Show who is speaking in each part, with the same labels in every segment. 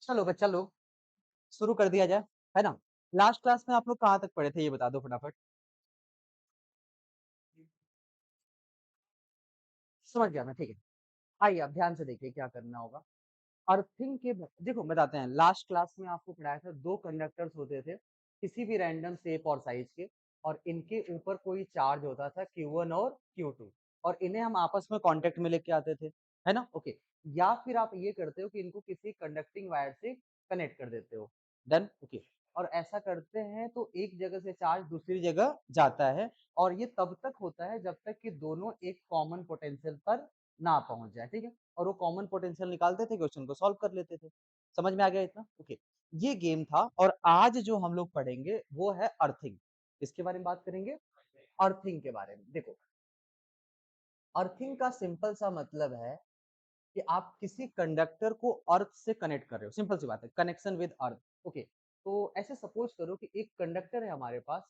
Speaker 1: चलो बच्चा लोग शुरू कर दिया जाए, है ना? लास्ट क्लास में आप लोग कहाँ तक पढ़े थे ये बता दो फटाफट? समझ गया मैं, ठीक है। आइए आप ध्यान से देखिए क्या करना होगा। अर्थिंग के ब देखो बताते हैं, लास्ट क्लास में आपको पढ़ाया था 2 कंडक्टर्स होते थे, किसी भी रैंडम शेप और साइज़ के और इनके ऊपर कोई चार्ज होता था Q1 और Q2 और इन्हें हम आपस में कॉन्टैक्ट में लेके आते थे, है ना? ओके। या फिर आप ये करते हो कि इनको किसी कंडक्टिंग वायर से कनेक्ट कर देते हो, डन? ओके। और ऐसा करते हैं तो एक जगह से चार्ज दूसरी जगह जाता है और ये तब तक होता है जब तक कि दोनों एक कॉमन पोटेंशियल पर ना पहुँच जाए, ठीक है? और वो कॉमन पोटेंशियल निकालते थे, क्वेश्चन को सॉल्व कर लेते थे। समझ में आ गया इतना? ओके। ये गेम था और आज जो हम लोग पढ़ेंगे वो है अर्थिंग। किसके बारे में बात करेंगे? अर्थिंग के बारे में। देखो, अर्थिंग का सिंपल सा मतलब है कि आप किसी कंडक्टर को अर्थ से कनेक्ट कर रहे हो, सिंपल सी बात है, कनेक्शन विद अर्थ, ओके। तो ऐसे सपोज करो कि एक कंडक्टर है हमारे पास,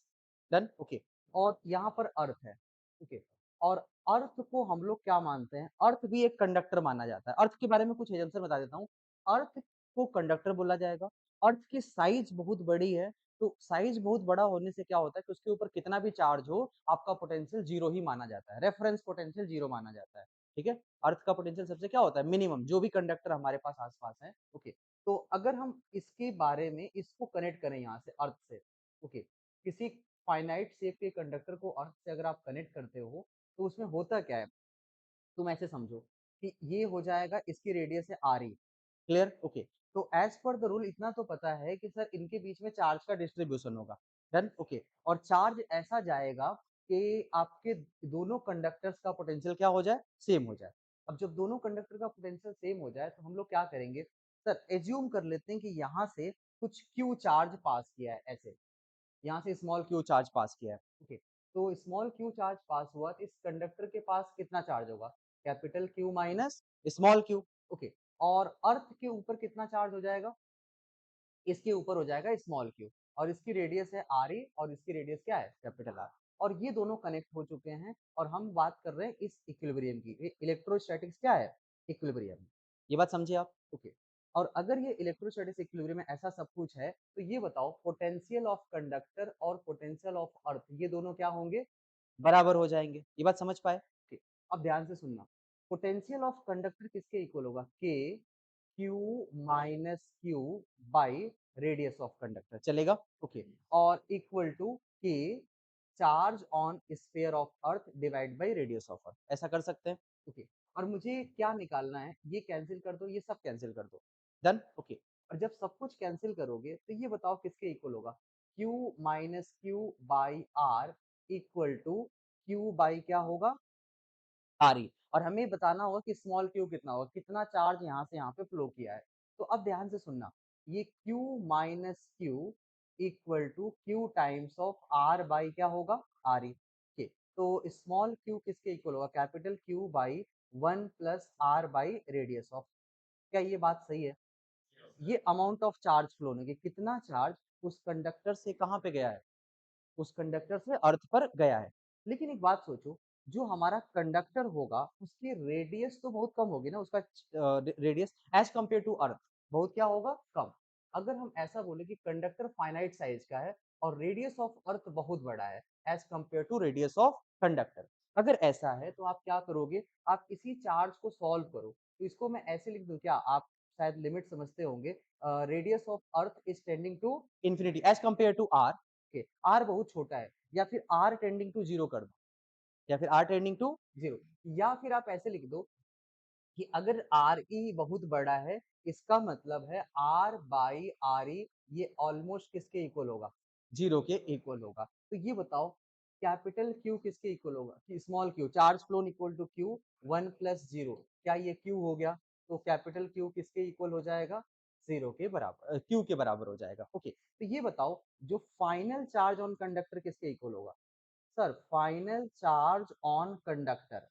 Speaker 1: डन, ओके, और यहाँ पर अर्थ है, ओके, और अर्थ को हम लोग क्या मानते हैं, अर्थ भी एक कंडक्टर माना जाता है। अर्थ के बारे में कुछ एग्जाम्पल बता देता हूँ। अर्थ को कंडक्टर बोला जाएगा। अर्थ की साइज बहुत बड़ी है, तो साइज बहुत बड़ा होने से क्या होता है कि उसके ऊपर कितना भी चार्ज हो, आपका पोटेंशियल जीरो ही माना जाता है, रेफरेंस पोटेंशियल जीरो माना जाता है, ठीक है। अर्थ का पोटेंशियल सबसे क्या होता है, मिनिमम, जो भी कंडक्टर हमारे पास आसपास है, ओके। तो अगर हम इसके बारे में इसको कनेक्ट करें यहाँ से अर्थ से, ओके, किसी फाइनाइट शेप के कंडक्टर को अर्थ से अगर आप कनेक्ट करते हो तो उसमें होता क्या है, तुम ऐसे समझो कि ये हो जाएगा, इसकी रेडियस है आर ई, क्लियर, ओके। तो एज पर द रूल इतना तो पता है कि सर इनके बीच में चार्ज का डिस्ट्रीब्यूशन होगा, डन, ओके। और चार्ज ऐसा जाएगा कि आपके दोनों कंडक्टर्स का पोटेंशियल क्या हो जाए, सेम हो जाए। अब जब दोनों कंडक्टर का पोटेंशियल सेम हो जाए तो हम लोग क्या करेंगे, सर एज्यूम कर लेते हैं कि यहाँ से कुछ क्यू चार्ज पास किया है, ऐसे यहाँ से स्मॉल क्यू चार्ज पास किया है, ओके। तो स्मॉल क्यू चार्ज पास हुआ तो इस कंडक्टर के पास कितना चार्ज होगा, capital Q minus small Q, okay. और अर्थ के ऊपर कितना चार्ज हो जाएगा, इसके ऊपर हो जाएगा स्मॉल क्यू, और इसकी रेडियस है आर ए और इसकी रेडियस क्या है, कैपिटल आर। और ये दोनों कनेक्ट हो चुके हैं और हम बात कर रहे हैं इस इक्विलिब्रियम की। इलेक्ट्रोस्टैटिक्स क्या है, इक्विलिब्रियम। ये बात समझे आप, ओके। और अगर ये इलेक्ट्रोस्टैटिक्स इक्विलिब्रियम में ऐसा सब कुछ है तो ये बताओ पोटेंशियल ऑफ कंडक्टर और पोटेंशियल ऑफ अर्थ ये दोनों क्या होंगे, बराबर हो जाएंगे। ये बात समझ पाए, okay। अब ध्यान से सुनना, पोटेंशियल ऑफ कंडक्टर किसके इक्वल होगा, के Q minus q by radius of conductor, चलेगा, ओके। और इक्वल टू के charge on sphere of earth divide by radius of अर्थ, ऐसा कर सकते हैं, ओके। और मुझे क्या निकालना है, ये कैंसिल कर दो, ये सब कैंसिल कर दो, डन, ओके। और जब सब कुछ कैंसिल करोगे तो ये बताओ किसके इक्वल होगा, Q minus q by r equal to q by क्या होगा, आर ई। और हमें बताना होगा कि स्मॉल क्यू कितना होगा, कितना चार्ज यहाँ से यहाँ पे फ्लो किया है। तो अब ध्यान से सुनना, ये Q minus q equal to q times of r by क्या होगा, आर ई, okay। तो स्मॉल क्यू किसके इक्वल होगा, capital q by one plus r by radius of, क्या ये बात सही है। ये अमाउंट ऑफ चार्ज फ्लो होने की, कितना चार्ज उस कंडक्टर से कहाँ पे गया है, उस कंडक्टर से अर्थ पर गया है। लेकिन एक बात सोचो, जो हमारा कंडक्टर होगा उसकी रेडियस तो बहुत कम होगी ना, उसका radius as compared to earth बहुत क्या होगा, कम। अगर हम ऐसा बोले कि कंडक्टर फाइनाइट साइज का है और रेडियस ऑफ अर्थ बहुत बड़ा है as compared to radius of conductor, अगर ऐसा है तो आप क्या करोगे, आप इसी चार्ज को सॉल्व करो। तो इसको मैं ऐसे लिख दूं क्या, आप शायद लिमिट समझते होंगे, radius of earth is tending to infinity as compared to r, okay. R बहुत छोटा है, या फिर आर टेंडिंग टू जीरो कर दो, या फिर आर टेंडिंग टू जीरो, या फिर आप ऐसे लिख दो कि अगर आर ई बहुत बड़ा है इसका मतलब है आर बाई आर ई ये ऑलमोस्ट किसके इक्वल होगा, जीरो के इक्वल होगा। तो ये बताओ कैपिटल क्यू किसके इक्वल होगा, कि small q charge flown equal to q one plus zero, क्या ये क्यू हो गया, तो कैपिटल क्यू किसके इक्वल हो जाएगा, जीरो के बराबर, क्यू के बराबर हो जाएगा, ओके। तो ये बताओ जो फाइनल चार्ज ऑन कंडक्टर किसके इक्वल होगा, sir final charge on conductor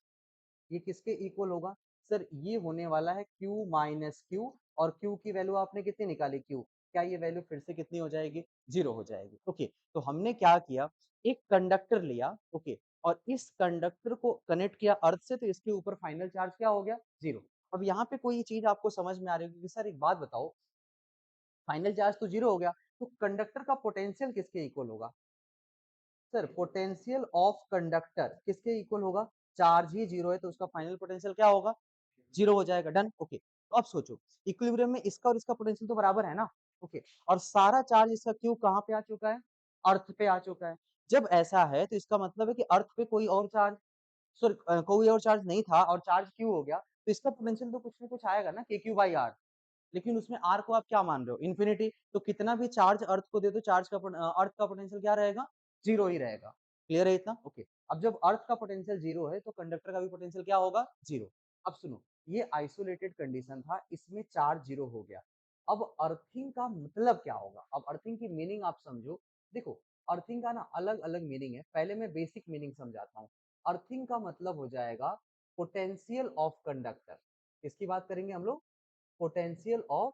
Speaker 1: ये किसके इक्वल होगा, सर ये होने वाला है Q माइनस क्यू, और Q की वैल्यू आपने कितनी निकाली, Q, क्या ये वैल्यू फिर से कितनी हो जाएगी, जीरो हो जाएगी, ओके। तो हमने क्या किया, एक कंडक्टर लिया, ओके, और इस कंडक्टर को कनेक्ट किया अर्थ से, तो इसके ऊपर फाइनल चार्ज क्या हो गया, जीरो। अब यहाँ पे कोई चीज आपको समझ में आ रही होगी कि सर एक बात बताओ, फाइनल चार्ज तो 0 हो गया, तो कंडक्टर का पोटेंशियल किसके इक्वल होगा? सर पोटेंशियल ऑफ कंडक्टर किसके इक्वल होगा? चार्ज ही 0 है तो उसका फाइनल पोटेंशियल क्या होगा? 0 हो जाएगा। डन। ओके, तो अब सोचो इक्विलिब्रियम में इसका और इसका पोटेंशियल तो बराबर है ना। ओके, और सारा चार्ज इसका क्यू कहाँ पे आ चुका है? अर्थ पे आ चुका है। जब ऐसा है तो इसका मतलब है कि अर्थ पे कोई और चार्ज, सॉरी कोई और चार्ज नहीं था और चार्ज क्यू हो गया, तो इसका पोटेंशियल तो कुछ ना कुछ आएगा ना, के क्यू बाई आर। लेकिन उसमें आर को आप क्या मान रहे हो? इन्फिनिटी। तो कितना भी चार्ज अर्थ को दे दो, चार्ज का अर्थ का पोटेंशियल क्या रहेगा? 0 ही रहेगा। क्लियर है इतना? ओके, अब जब अर्थ का पोटेंशियल 0 है तो कंडक्टर का भी पोटेंशियल क्या होगा? 0। अब सुनो, ये आइसोलेटेड कंडीशन था, इसमें चार्ज 0 हो गया। अब अर्थिंग का मतलब क्या होगा? अब अर्थिंग की मीनिंग आप समझो। देखो, अर्थिंग का ना अलग अलग मीनिंग है, पहले मैं बेसिक मीनिंग समझाता हूँ। अर्थिंग का मतलब हो जाएगा पोटेंशियल ऑफ कंडक्टर। किसकी बात करेंगे हम लोग? Potential of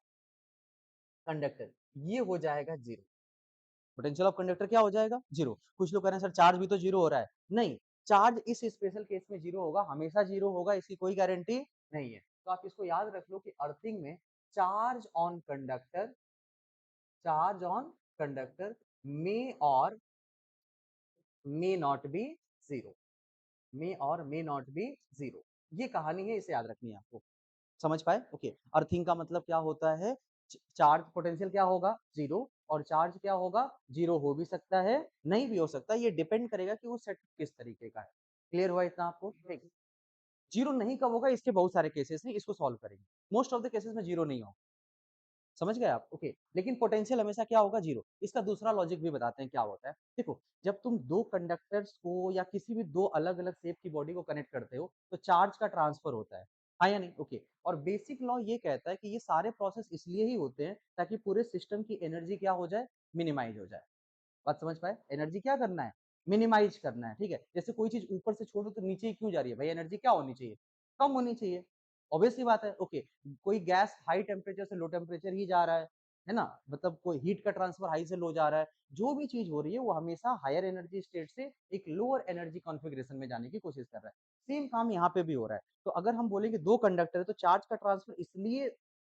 Speaker 1: conductor. ये हो जाएगा 0। पोटेंशियल ऑफ कंडक्टर क्या हो जाएगा? 0। कुछ लोग कह रहे हैं सर चार्ज भी तो 0 हो रहा है। नहीं, चार्ज इस स्पेशल केस में 0 होगा, हमेशा 0 होगा, इसकी कोई गारंटी नहीं है। तो आप इसको याद रख लो कि अर्थिंग में charge on conductor, charge on conductor may और मे नॉट बी 0, मे और मे नॉट बी 0। ये कहानी है, इसे याद रखनी है आपको। समझ पाए? ओके, अर्थिंग का मतलब क्या होता है? चार्ज पोटेंशियल क्या होगा? 0। और चार्ज क्या होगा? 0 हो भी सकता है, नहीं भी हो सकता, ये डिपेंड करेगा कि वो सेट किस तरीके का है। क्लियर हुआ इतना आपको? ठीक। 0 नहीं कब होगा? इसके बहुत सारे केसेस हैं, इसको सॉल्व करेंगे। मोस्ट ऑफ द केसेस में 0 नहीं होगा। समझ गए आप? ओके, लेकिन पोटेंशियल हमेशा क्या होगा? 0। इसका दूसरा लॉजिक भी बताते हैं क्या होता है। देखो, जब तुम दो कंडक्टर्स को या किसी भी दो अलग अलग शेप की बॉडी को कनेक्ट करते हो तो चार्ज का ट्रांसफर होता है। हाँ या नहीं? ओके, और बेसिक लॉ ये कहता है कि ये सारे प्रोसेस इसलिए ही होते हैं ताकि पूरे सिस्टम की एनर्जी क्या हो जाए? मिनिमाइज हो जाए। बात समझ पाए? एनर्जी क्या करना है? मिनिमाइज करना है। ठीक है, जैसे कोई चीज ऊपर से छोड़ दो तो नीचे ही क्यों जा रही है भाई? एनर्जी क्या होनी चाहिए? कम होनी चाहिए। ऑब्वियस सी बात है। ओके, कोई गैस हाई टेम्परेचर से लो टेम्परेचर ही जा रहा है ना, मतलब कोई हीट का ट्रांसफर हाई से लो जा रहा है। जो भी चीज हो रही है वो हमेशा हायर एनर्जी स्टेट से एक लोअर एनर्जी कॉन्फ़िगरेशन में जाने की कोशिश कर रहा है। सेम काम यहाँ पे भी हो रहा है। तो अगर हम बोलेंगे दो कंडक्टर है तो चार्ज का ट्रांसफर इसलिए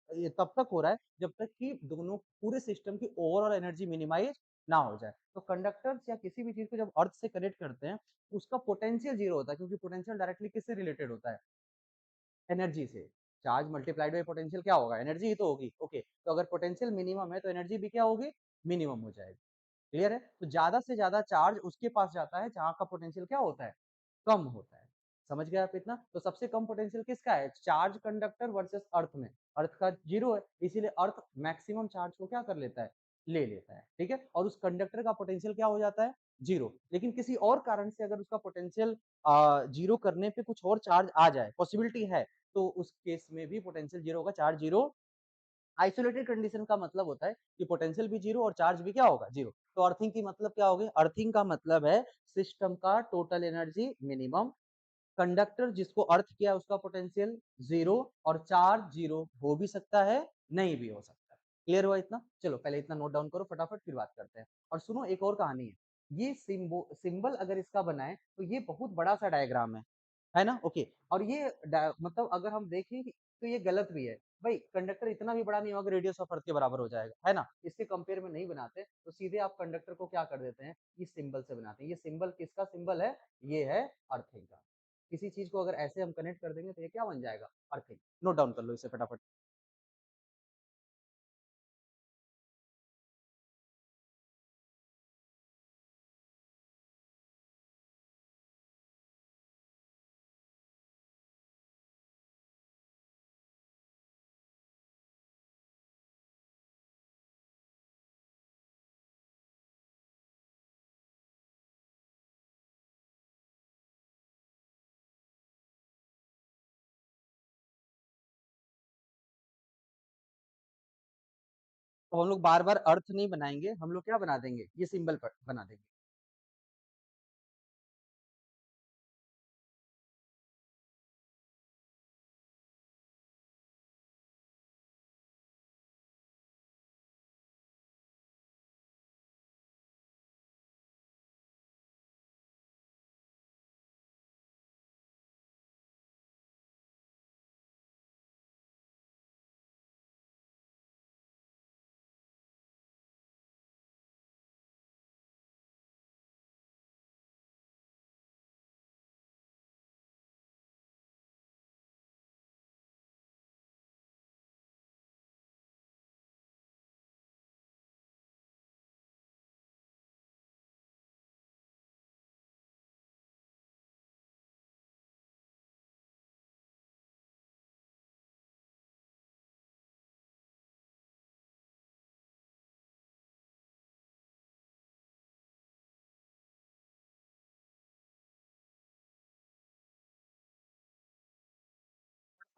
Speaker 1: ये तब तक हो रहा है जब तक कि दोनों पूरे सिस्टम की ओवरऑल एनर्जी मिनिमाइज ना हो जाए। तो कंडक्टर्स या किसी भी चीज को जब अर्थ से कनेक्ट करते हैं, उसका पोटेंशियल 0 होता है, क्योंकि पोटेंशियल डायरेक्टली किससे रिलेटेड होता है? एनर्जी से। चार्ज मल्टीप्लाइड बाय पोटेंशियल क्या होगा? एनर्जी ही तो होगी। ओके, तो अगर पोटेंशियल मिनिमम है तो एनर्जी भी क्या होगी? मिनिमम हो जाएगी। क्लियर है? तो ज्यादा से ज्यादा चार्ज उसके पास जाता है जहां का पोटेंशियल क्या होता है? कम होता है। समझ गए आप इतना? तो सबसे कम पोटेंशियल किसका है? चार्ज कंडक्टर वर्सेस अर्थ में। अर्थ का 0 है, इसीलिए अर्थ मैक्सिमम चार्ज को क्या कर लेता है? ले लेता है। ठीक है, और उस कंडक्टर का पोटेंशियल क्या हो जाता है? 0। लेकिन किसी और कारण से अगर उसका पोटेंशियल 0 करने पे कुछ और चार्ज आ जाए, पॉसिबिलिटी है, तो उस केस में भी पोटेंशियल 0 होगा, चार्ज 0। आइसोलेटेड कंडीशन का मतलब होता है कि पोटेंशियल भी 0 और चार्ज भी क्या होगा? 0। तो अर्थिंग की मतलब क्या होगी? अर्थिंग का मतलब है सिस्टम का टोटल एनर्जी मिनिमम, कंडक्टर जिसको अर्थ किया उसका पोटेंशियल 0 और चार्ज 0 हो भी सकता है, नहीं भी हो सकता। क्लियर हुआ इतना? चलो पहले इतना नोट डाउन करो फटाफट, फिर बात करते हैं। और सुनो, एक और कहानी है। ये सिंबल अगर इसका बनाए तो ये बहुत बड़ा सा डायग्राम है ना? ओके, और ये मतलब अगर हम देखें तो ये गलत भी है। भाई कंडक्टर इतना भी बड़ा नहीं होगा, रेडियस ऑफ अर्थ के बराबर हो जाएगा, है ना? इसके कंपेयर में नहीं बनाते, तो सीधे आप कंडक्टर को क्या कर देते हैं? इस सिंबल से बनाते हैं। ये सिंबल किसका सिंबल है? ये है अर्थिंग का। किसी चीज को अगर ऐसे हम कनेक्ट कर देंगे तो ये क्या बन जाएगा? अर्थिंग। नोट डाउन कर लो इसे फटाफट। तो हम लोग बार बार अर्थ नहीं बनाएंगे, हम लोग क्या बना देंगे? ये सिंबल बना देंगे।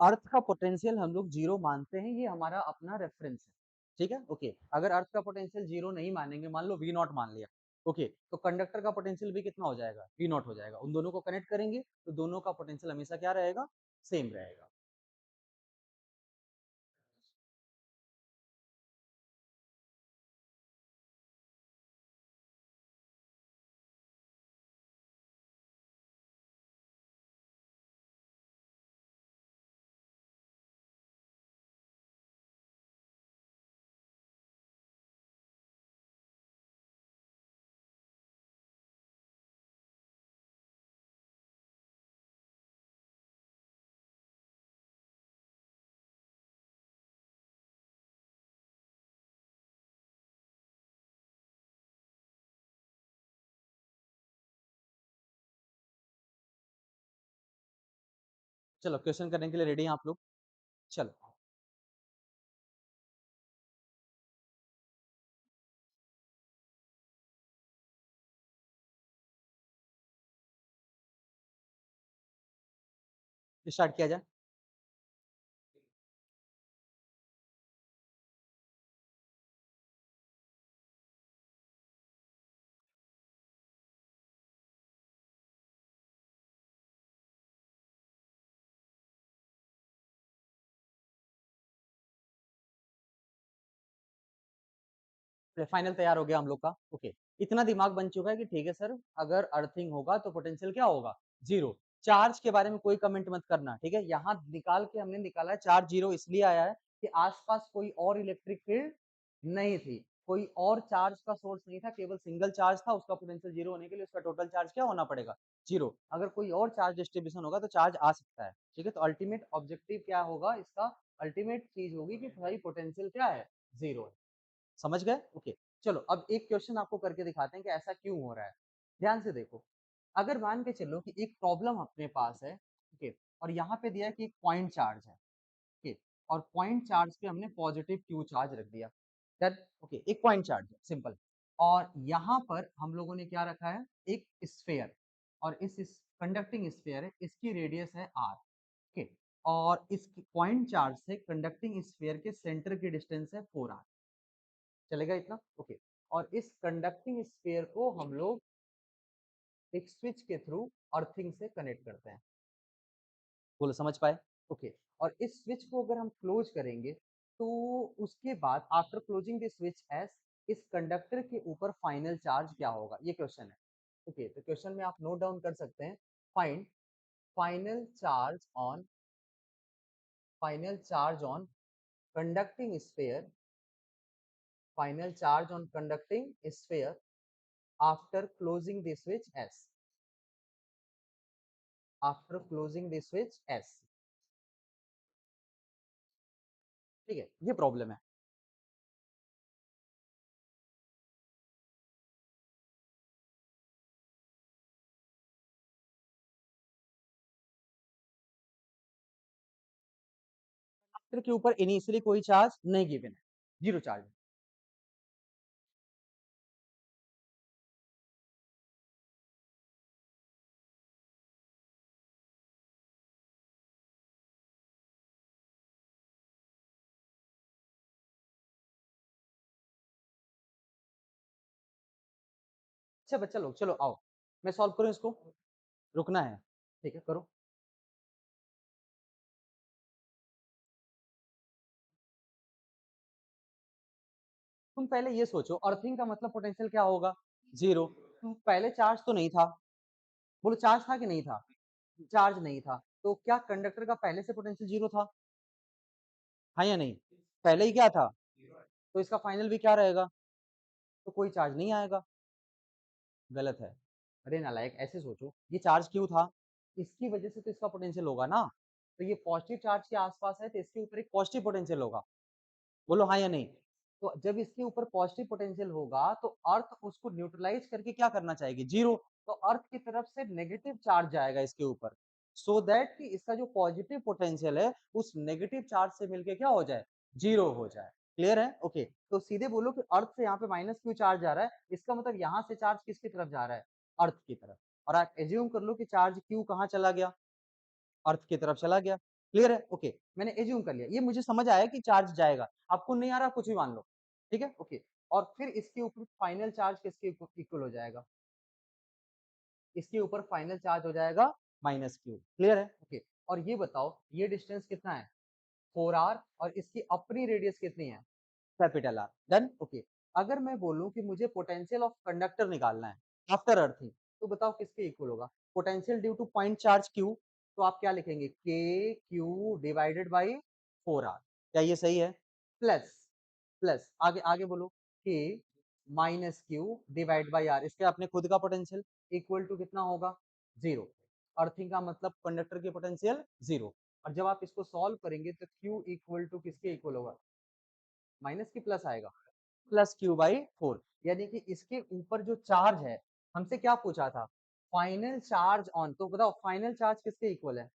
Speaker 1: अर्थ का पोटेंशियल हम लोग 0 मानते हैं, ये हमारा अपना रेफरेंस है, ठीक है? ओके, अगर अर्थ का पोटेंशियल 0 नहीं मानेंगे, मान लो V0 मान लिया, ओके, तो कंडक्टर का पोटेंशियल भी कितना हो जाएगा? V0 हो जाएगा। उन दोनों को कनेक्ट करेंगे तो दोनों का पोटेंशियल हमेशा क्या रहेगा? सेम रहेगा। चलो क्वेश्चन करने के लिए रेडी हैं आप लोग? चलो स्टार्ट किया जाए। फाइनल तैयार हो गया हम लोग का। ओके, इतना दिमाग बन चुका है कि ठीक है सर, अगर अर्थिंग होगा तो पोटेंशियल क्या होगा? जीरो। चार्ज के बारे में कोई कमेंट मत करना, ठीक है? यहाँ निकाल के हमने निकाला है, चार्ज जीरो इसलिए आया है कि आसपास कोई और इलेक्ट्रिक फील्ड नहीं थी, कोई और चार्ज का सोर्स नहीं था, केवल सिंगल चार्ज था। उसका पोटेंशियल जीरो होने के लिए उसका टोटल चार्ज क्या होना पड़ेगा? जीरो। अगर कोई और चार्ज डिस्ट्रीब्यूशन होगा तो चार्ज आ सकता है, ठीक है? तो अल्टीमेट ऑब्जेक्टिव क्या होगा इसका? अल्टीमेट चीज होगी कि भाई पोटेंशियल क्या है? जीरो है। समझ गए? ओके, चलो अब एक क्वेश्चन आपको करके दिखाते हैं कि ऐसा क्यों हो रहा है। ध्यान से देखो, अगर मान के चलो कि एक प्रॉब्लम अपने पास है, ओके, और यहाँ पे दिया है कि एक पॉइंट चार्ज है, ओके, और पॉइंट चार्ज पे हमने पॉजिटिव क्यू चार्ज रख दिया। डन? ओके, एक पॉइंट चार्ज है, सिंपल। और यहाँ पर हम लोगों ने क्या रखा है? एक स्फेयर, और इस कंडक्टिंग स्फेयर है, इसकी रेडियस है आर, ओके, और इस पॉइंट चार्ज से कंडक्टिंग स्फेयर के सेंटर की डिस्टेंस है 4r। चलेगा इतना? ओके, और इस कंडक्टिंग स्फीयर को हम लोग एक स्विच के थ्रू अर्थिंग से कनेक्ट करते हैं। बोलो समझ पाए? ओके, और इस स्विच को अगर हम क्लोज करेंगे तो उसके बाद after closing the switch S, इस कंडक्टर के ऊपर फाइनल चार्ज क्या होगा? ये क्वेश्चन है। ओके, तो क्वेश्चन में आप नोट डाउन कर सकते हैं, find final charge on conducting sphere, final charge on conducting sphere after closing the switch S, after closing the switch S. ठीक है, ये प्रॉब्लम है। कंडक्टर के ऊपर इनिशियली कोई चार्ज नहीं गिवन है, जीरो चार्ज। अच्छा बच्चा लोग, चलो आओ मैं सॉल्व करूं इसको। रुकना है, ठीक है, करो। तुम पहले ये सोचो, अर्थिंग का मतलब पोटेंशियल क्या होगा? जीरो। तुम पहले चार्ज तो नहीं था, बोलो चार्ज था कि नहीं था? चार्ज नहीं था, तो क्या कंडक्टर का पहले से पोटेंशियल जीरो था? हाँ या नहीं? पहले ही क्या था? तो इसका फाइनल भी क्या रहेगा? तो कोई चार्ज नहीं आएगा। गलत है। अरे नालायक, ऐसे सोचो, ये चार्ज क्यों था? इसकी वजह से तो इसका पोटेंशियल होगा ना। तो ये पॉजिटिव चार्ज के आसपास है तो इसके ऊपर एक पॉजिटिव पोटेंशियल होगा। बोलो हाँ या नहीं? तो जब इसके ऊपर पॉजिटिव पोटेंशियल होगा तो अर्थ उसको न्यूट्रलाइज करके क्या करना चाहेगी? जीरो। तो अर्थ की तरफ से नेगेटिव चार्ज जाएगा इसके ऊपर, सो दैट कि इसका जो पॉजिटिव पोटेंशियल है उस नेगेटिव चार्ज से मिलके क्या हो जाए? जीरो हो जाए। क्लियर है? ओके, तो सीधे बोलो कि अर्थ से यहाँ पे माइनस क्यू चार्ज आ रहा है, इसका मतलब यहाँ से चार्ज किसकी तरफ जा रहा है? अर्थ की तरफ। और आप एज्यूम कर लो कि चार्ज क्यू कहाँ चला गया? अर्थ की तरफ चला गया। क्लियर है? ओके, मैंने एज्यूम कर लिया, ये मुझे समझ आया कि चार्ज जाएगा, आपको नहीं आ रहा कुछ भी मान लो, ठीक है? ओके, और फिर इसके ऊपर फाइनल चार्ज किसके इक्वल हो जाएगा? इसके ऊपर फाइनल चार्ज हो जाएगा -q, क्लियर है? ओके, और ये बताओ ये डिस्टेंस कितना है? 4r और इसकी अपनी रेडियस कितनी है? Capital R, done? ओके, अगर मैं बोलूं कि मुझे पोटेंशियल ऑफ कंडक्टर निकालना है आफ्टर अर्थिंग, तो बताओ किसके इक्वल होगा? Potential due two point charge q, तो आप क्या लिखेंगे? k q divided by 4r, क्या ये सही है? प्लस प्लस आगे आगे बोलो, k minus q divide by r, इसके अपने खुद का पोटेंशियल इक्वल टू कितना होगा? 0। अर्थिंग का मतलब कंडक्टर की पोटेंशियल 0, और जब आप इसको सॉल्व करेंगे तो q इक्वल टू किसके इक्वल होगा? माइनस की प्लस आएगा, प्लस क्यू बाई 4, यानी कि इसके ऊपर जो चार्ज है, हमसे क्या पूछा था? फाइनल चार्ज ऑन, तो बताओ फाइनल चार्ज किसके इक्वल है?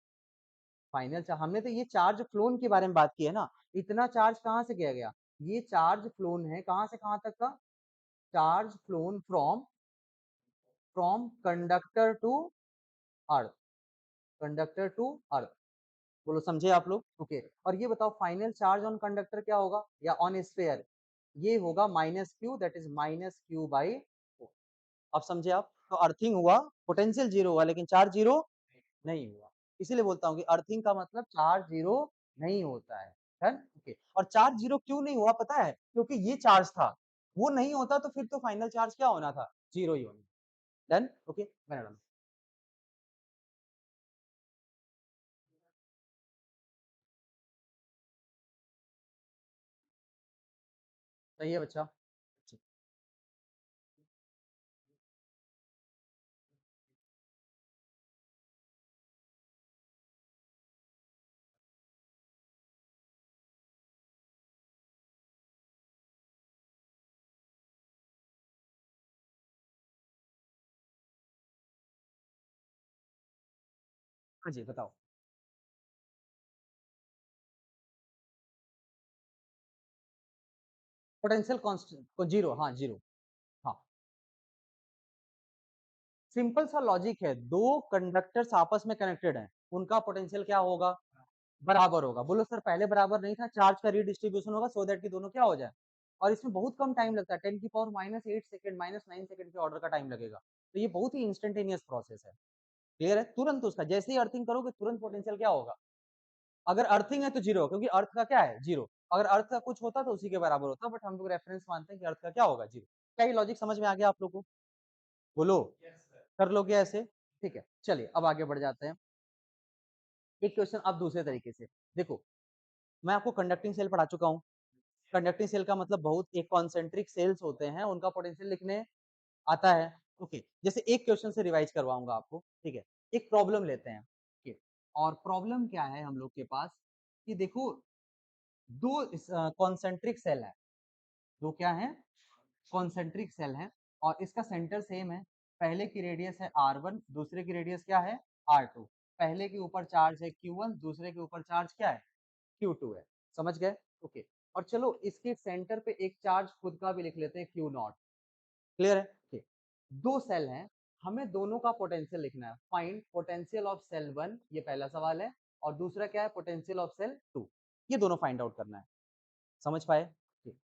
Speaker 1: फाइनल चार्ज, हमने तो ये चार्ज फ्लोन के बारे में बात की है ना, इतना चार्ज कहाँ से किया गया? ये चार्ज फ्लोन है कहाँ से कहाँ तक का? Charge flown from from conductor to earth, conductor to earth, बोलो समझे आप लोग? ओके, और ये बताओ फाइनल चार्ज ऑन कंडक्टर क्या होगा या ऑन स्फीयर? ये होगा minus Q, that is minus q by 4। अब समझे आप? तो अर्थिंग हुआ, पोटेंशियल जीरो हुआ लेकिन चार्ज जीरो नहीं हुआ, इसीलिए बोलता हूँ कि अर्थिंग का मतलब चार्ज जीरो नहीं होता है, डन? ओके, और चार्ज जीरो क्यों नहीं हुआ पता है? क्योंकि ये चार्ज था, वो नहीं होता तो फिर तो फाइनल चार्ज क्या होना था? जीरो ही होना, डन? ओके, मैडम सही है बच्चा? हाँ जी, बताओ। पोटेंशियल कांस्टेंट जीरो, हाँ जीरो, हाँ, सिंपल सा लॉजिक है, दो कंडक्टर्स आपस में कनेक्टेड हैं, उनका पोटेंशियल क्या होगा? बराबर होगा। बोलो सर पहले बराबर नहीं था, चार्ज का रीडिस्ट्रीब्यूशन होगा सो दैट कि दोनों क्या हो जाए, और इसमें बहुत कम टाइम लगता है, 10 की पावर -8 सेकंड, -9 सेकंड के ऑर्डर का टाइम लगेगा, तो ये बहुत ही इंस्टेंटेनियस प्रोसेस है, क्लियर है? तुरंत उसका जैसे ही अर्थिंग करोगे तुरंत पोटेंशियल क्या होगा? अगर अर्थिंग है तो जीरो, क्योंकि अर्थ का क्या है? जीरो, अगर अर्थ का कुछ होता तो उसी के बराबर होता, बट हम लोग रेफरेंस मानते हैं कि अर्थ का क्या होगा? जीरो। क्या ये लॉजिक समझ में आ गया आप लोगों को? बोलो, कर लोगे ऐसे? ठीक है, चलिए अब आगे बढ़ जाते हैं। एक क्वेश्चन अब दूसरे तरीके से देखो, मैं आपको कंडक्टिंग सेल पढ़ा चुका हूँ। कंडक्टिंग सेल का मतलब बहुत एक कॉन्सेंट्रिक सेल्स होते हैं, उनका पोटेंशियल लिखने आता है। ओके, जैसे एक क्वेश्चन से रिवाइज करवाऊंगा आपको, ठीक है? एक प्रॉब्लम लेते हैं, ठीक है? और प्रॉब्लम क्या है हम लोग के पास कि देखो, दो कॉन्सेंट्रिक सेल है, दो क्या है? कॉन्सेंट्रिक सेल है, और इसका सेंटर सेम है। पहले की रेडियस है r1, दूसरे की रेडियस क्या है? r2। पहले के ऊपर चार्ज है q1, दूसरे के ऊपर चार्ज क्या है? q2 है, समझ गए? ओके, और चलो इसके सेंटर पे एक चार्ज खुद का भी लिख लेते हैं q0, क्लियर है? ओके, दो सेल हैं, हमें दोनों का पोटेंशियल लिखना है, फाइंड पोटेंशियल ऑफ सेल 1, ये पहला सवाल है, और दूसरा क्या है? पोटेंशियल ऑफ सेल 2, ये दोनों फाइंड आउट करना है, समझ पाए?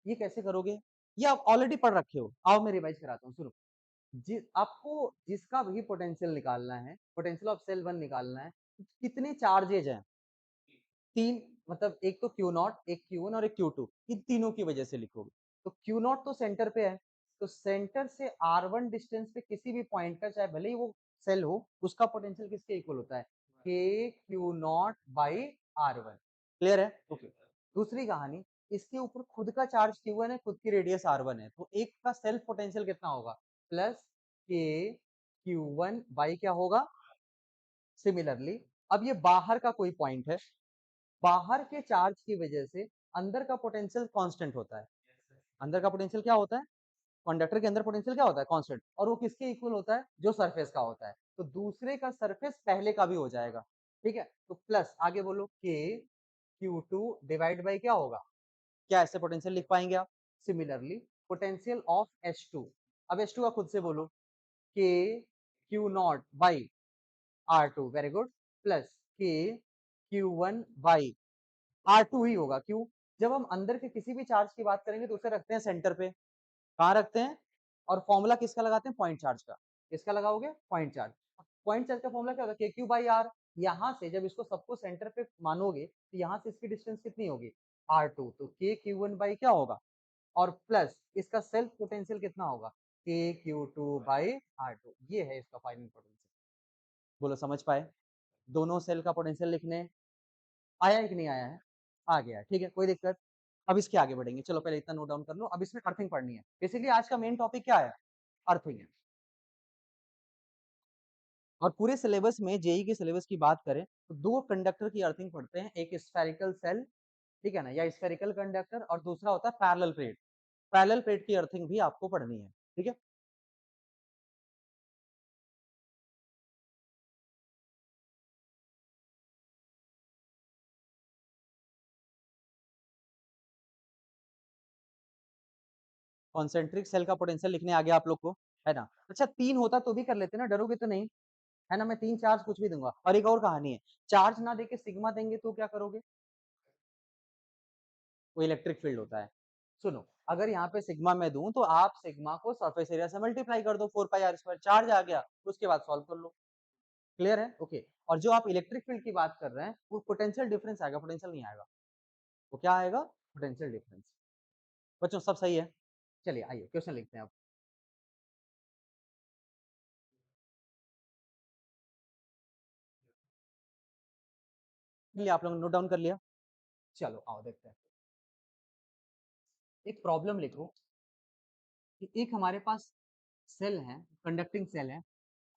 Speaker 1: ये कैसे करोगे? ये आप ऑलरेडी पढ़ रखे हो, आओ मैं रिवाइज कराता हूँ, सुनो। आपको जिसका भी पोटेंशियल निकालना है, पोटेंशियल ऑफ सेल 1 निकालना है, कितने चार्जेज हैं? तीन, मतलब एक तो Q0, एक Q1 और एक Q2, इन तीनों की वजह से लिखोगे। तो Q0 तो सेंटर पे है, तो सेंटर से R1 डिस्टेंस पे किसी भी पॉइंट का, चाहे भले ही वो सेल हो, उसका पोटेंशियल किसके इक्वल होता है? K Q0 by R1, clear है? ओके, दूसरी कहानी, इसके ऊपर खुद का चार्ज Q1 है, खुद की रेडियस R1 है, तो एक का सेल्फ पोटेंशियल कितना होगा? प्लस K Q1 बाई क्या होगा? सिमिलरली, अब ये बाहर का कोई पॉइंट है, बाहर के चार्ज की वजह से अंदर का पोटेंशियल कांस्टेंट होता है। अंदर का पोटेंशियल क्या होता है? कंडक्टर के अंदर पोटेंशियल क्या होता है? कांस्टेंट, और वो किसके इक्वल होता है? जो सरफेस का होता है, तो दूसरे का सरफेस पहले का भी हो जाएगा, ठीक है? तो प्लस आगे बोलो, के Q2 डिवाइड बाई क्या होगा? क्या ऐसे पोटेंशियल लिख पाएंगे आप? सिमिलरली, पोटेंशियल ऑफ H2, अब H2 का खुद से बोलो, के Q0 by R2, very good, plus के Q1 बाई R2 ही होगा। क्यों? जब हम अंदर के किसी भी चार्ज की बात करेंगे तो उसे रखते हैं सेंटर पे। कहाँ रखते हैं? और फॉर्मूला किसका लगाते हैं? पॉइंट चार्ज का। किसका लगाओगे? Point charge. पॉइंट चार्ज का फॉर्मूला क्या होगा? KQ by R। यहाँ से जब इसको सबको सेंटर पे मानोगे तो यहाँ से इसकी डिस्टेंस कितनी होगी? R2। तो KQ1 बाई क्या होगा? और प्लस इसका सेल्फ पोटेंशियल कितना होगा? KQ2 by R2। ये है इसका फाइनल पोटेंशियल। बोलो समझ पाए? दोनों सेल का पोटेंशियल लिखने आया है कि नहीं आया है? आ गया है। ठीक है, कोई दिक्कत? अब इसके आगे बढ़ेंगे। चलो पहले इतना नोट डाउन कर लो। अब इसमें अर्थिंग पढ़नी है। बेसिकली आज का मेन टॉपिक क्या है? अर्थिंग है। और पूरे सिलेबस में जेई के सिलेबस की बात करें तो दो कंडक्टर की अर्थिंग पढ़ते हैं, एक स्फेरिकल सेल, ठीक है ना, या स्फेरिकल कंडक्टर, और दूसरा होता है पैरेलल प्लेट। पैरेलल प्लेट की अर्थिंग भी आपको पढ़नी है, ठीक है। कॉन्सेंट्रिक सेल का पोटेंशियल लिखने आ गया आप लोग को, है ना। अच्छा, तीन होता तो भी कर लेते ना, डरोगे तो नहीं, है ना। मैं तीन चार्ज कुछ भी दूंगा। और एक और कहानी है, चार्ज ना देके सिग्मा देंगे तो क्या करोगे? वो इलेक्ट्रिक फील्ड होता है। सुनो, अगर यहाँ पे सिग्मा मैं दूं तो आप सिग्मा को सरफेस एरिया से मल्टीप्लाई कर दो, 4 पाई r स्क्वायर, चार्ज आ गया, उसके बाद सॉल्व कर लो। क्लियर है? ओके। और जो आप इलेक्ट्रिक फील्ड की बात कर रहे हैं वो पोटेंशियल डिफरेंस आएगा, पोटेंशियल नहीं आएगा। वो क्या आएगा? Potential difference. बच्चों सब सही है? चलिए आइए क्वेश्चन लिखते हैं अब। चलिए आप लोग नोट डाउन कर लिया? चलो आओ देखते हैं। एक प्रॉब्लम लिखो कि एक हमारे पास सेल है, कंडक्टिंग सेल है,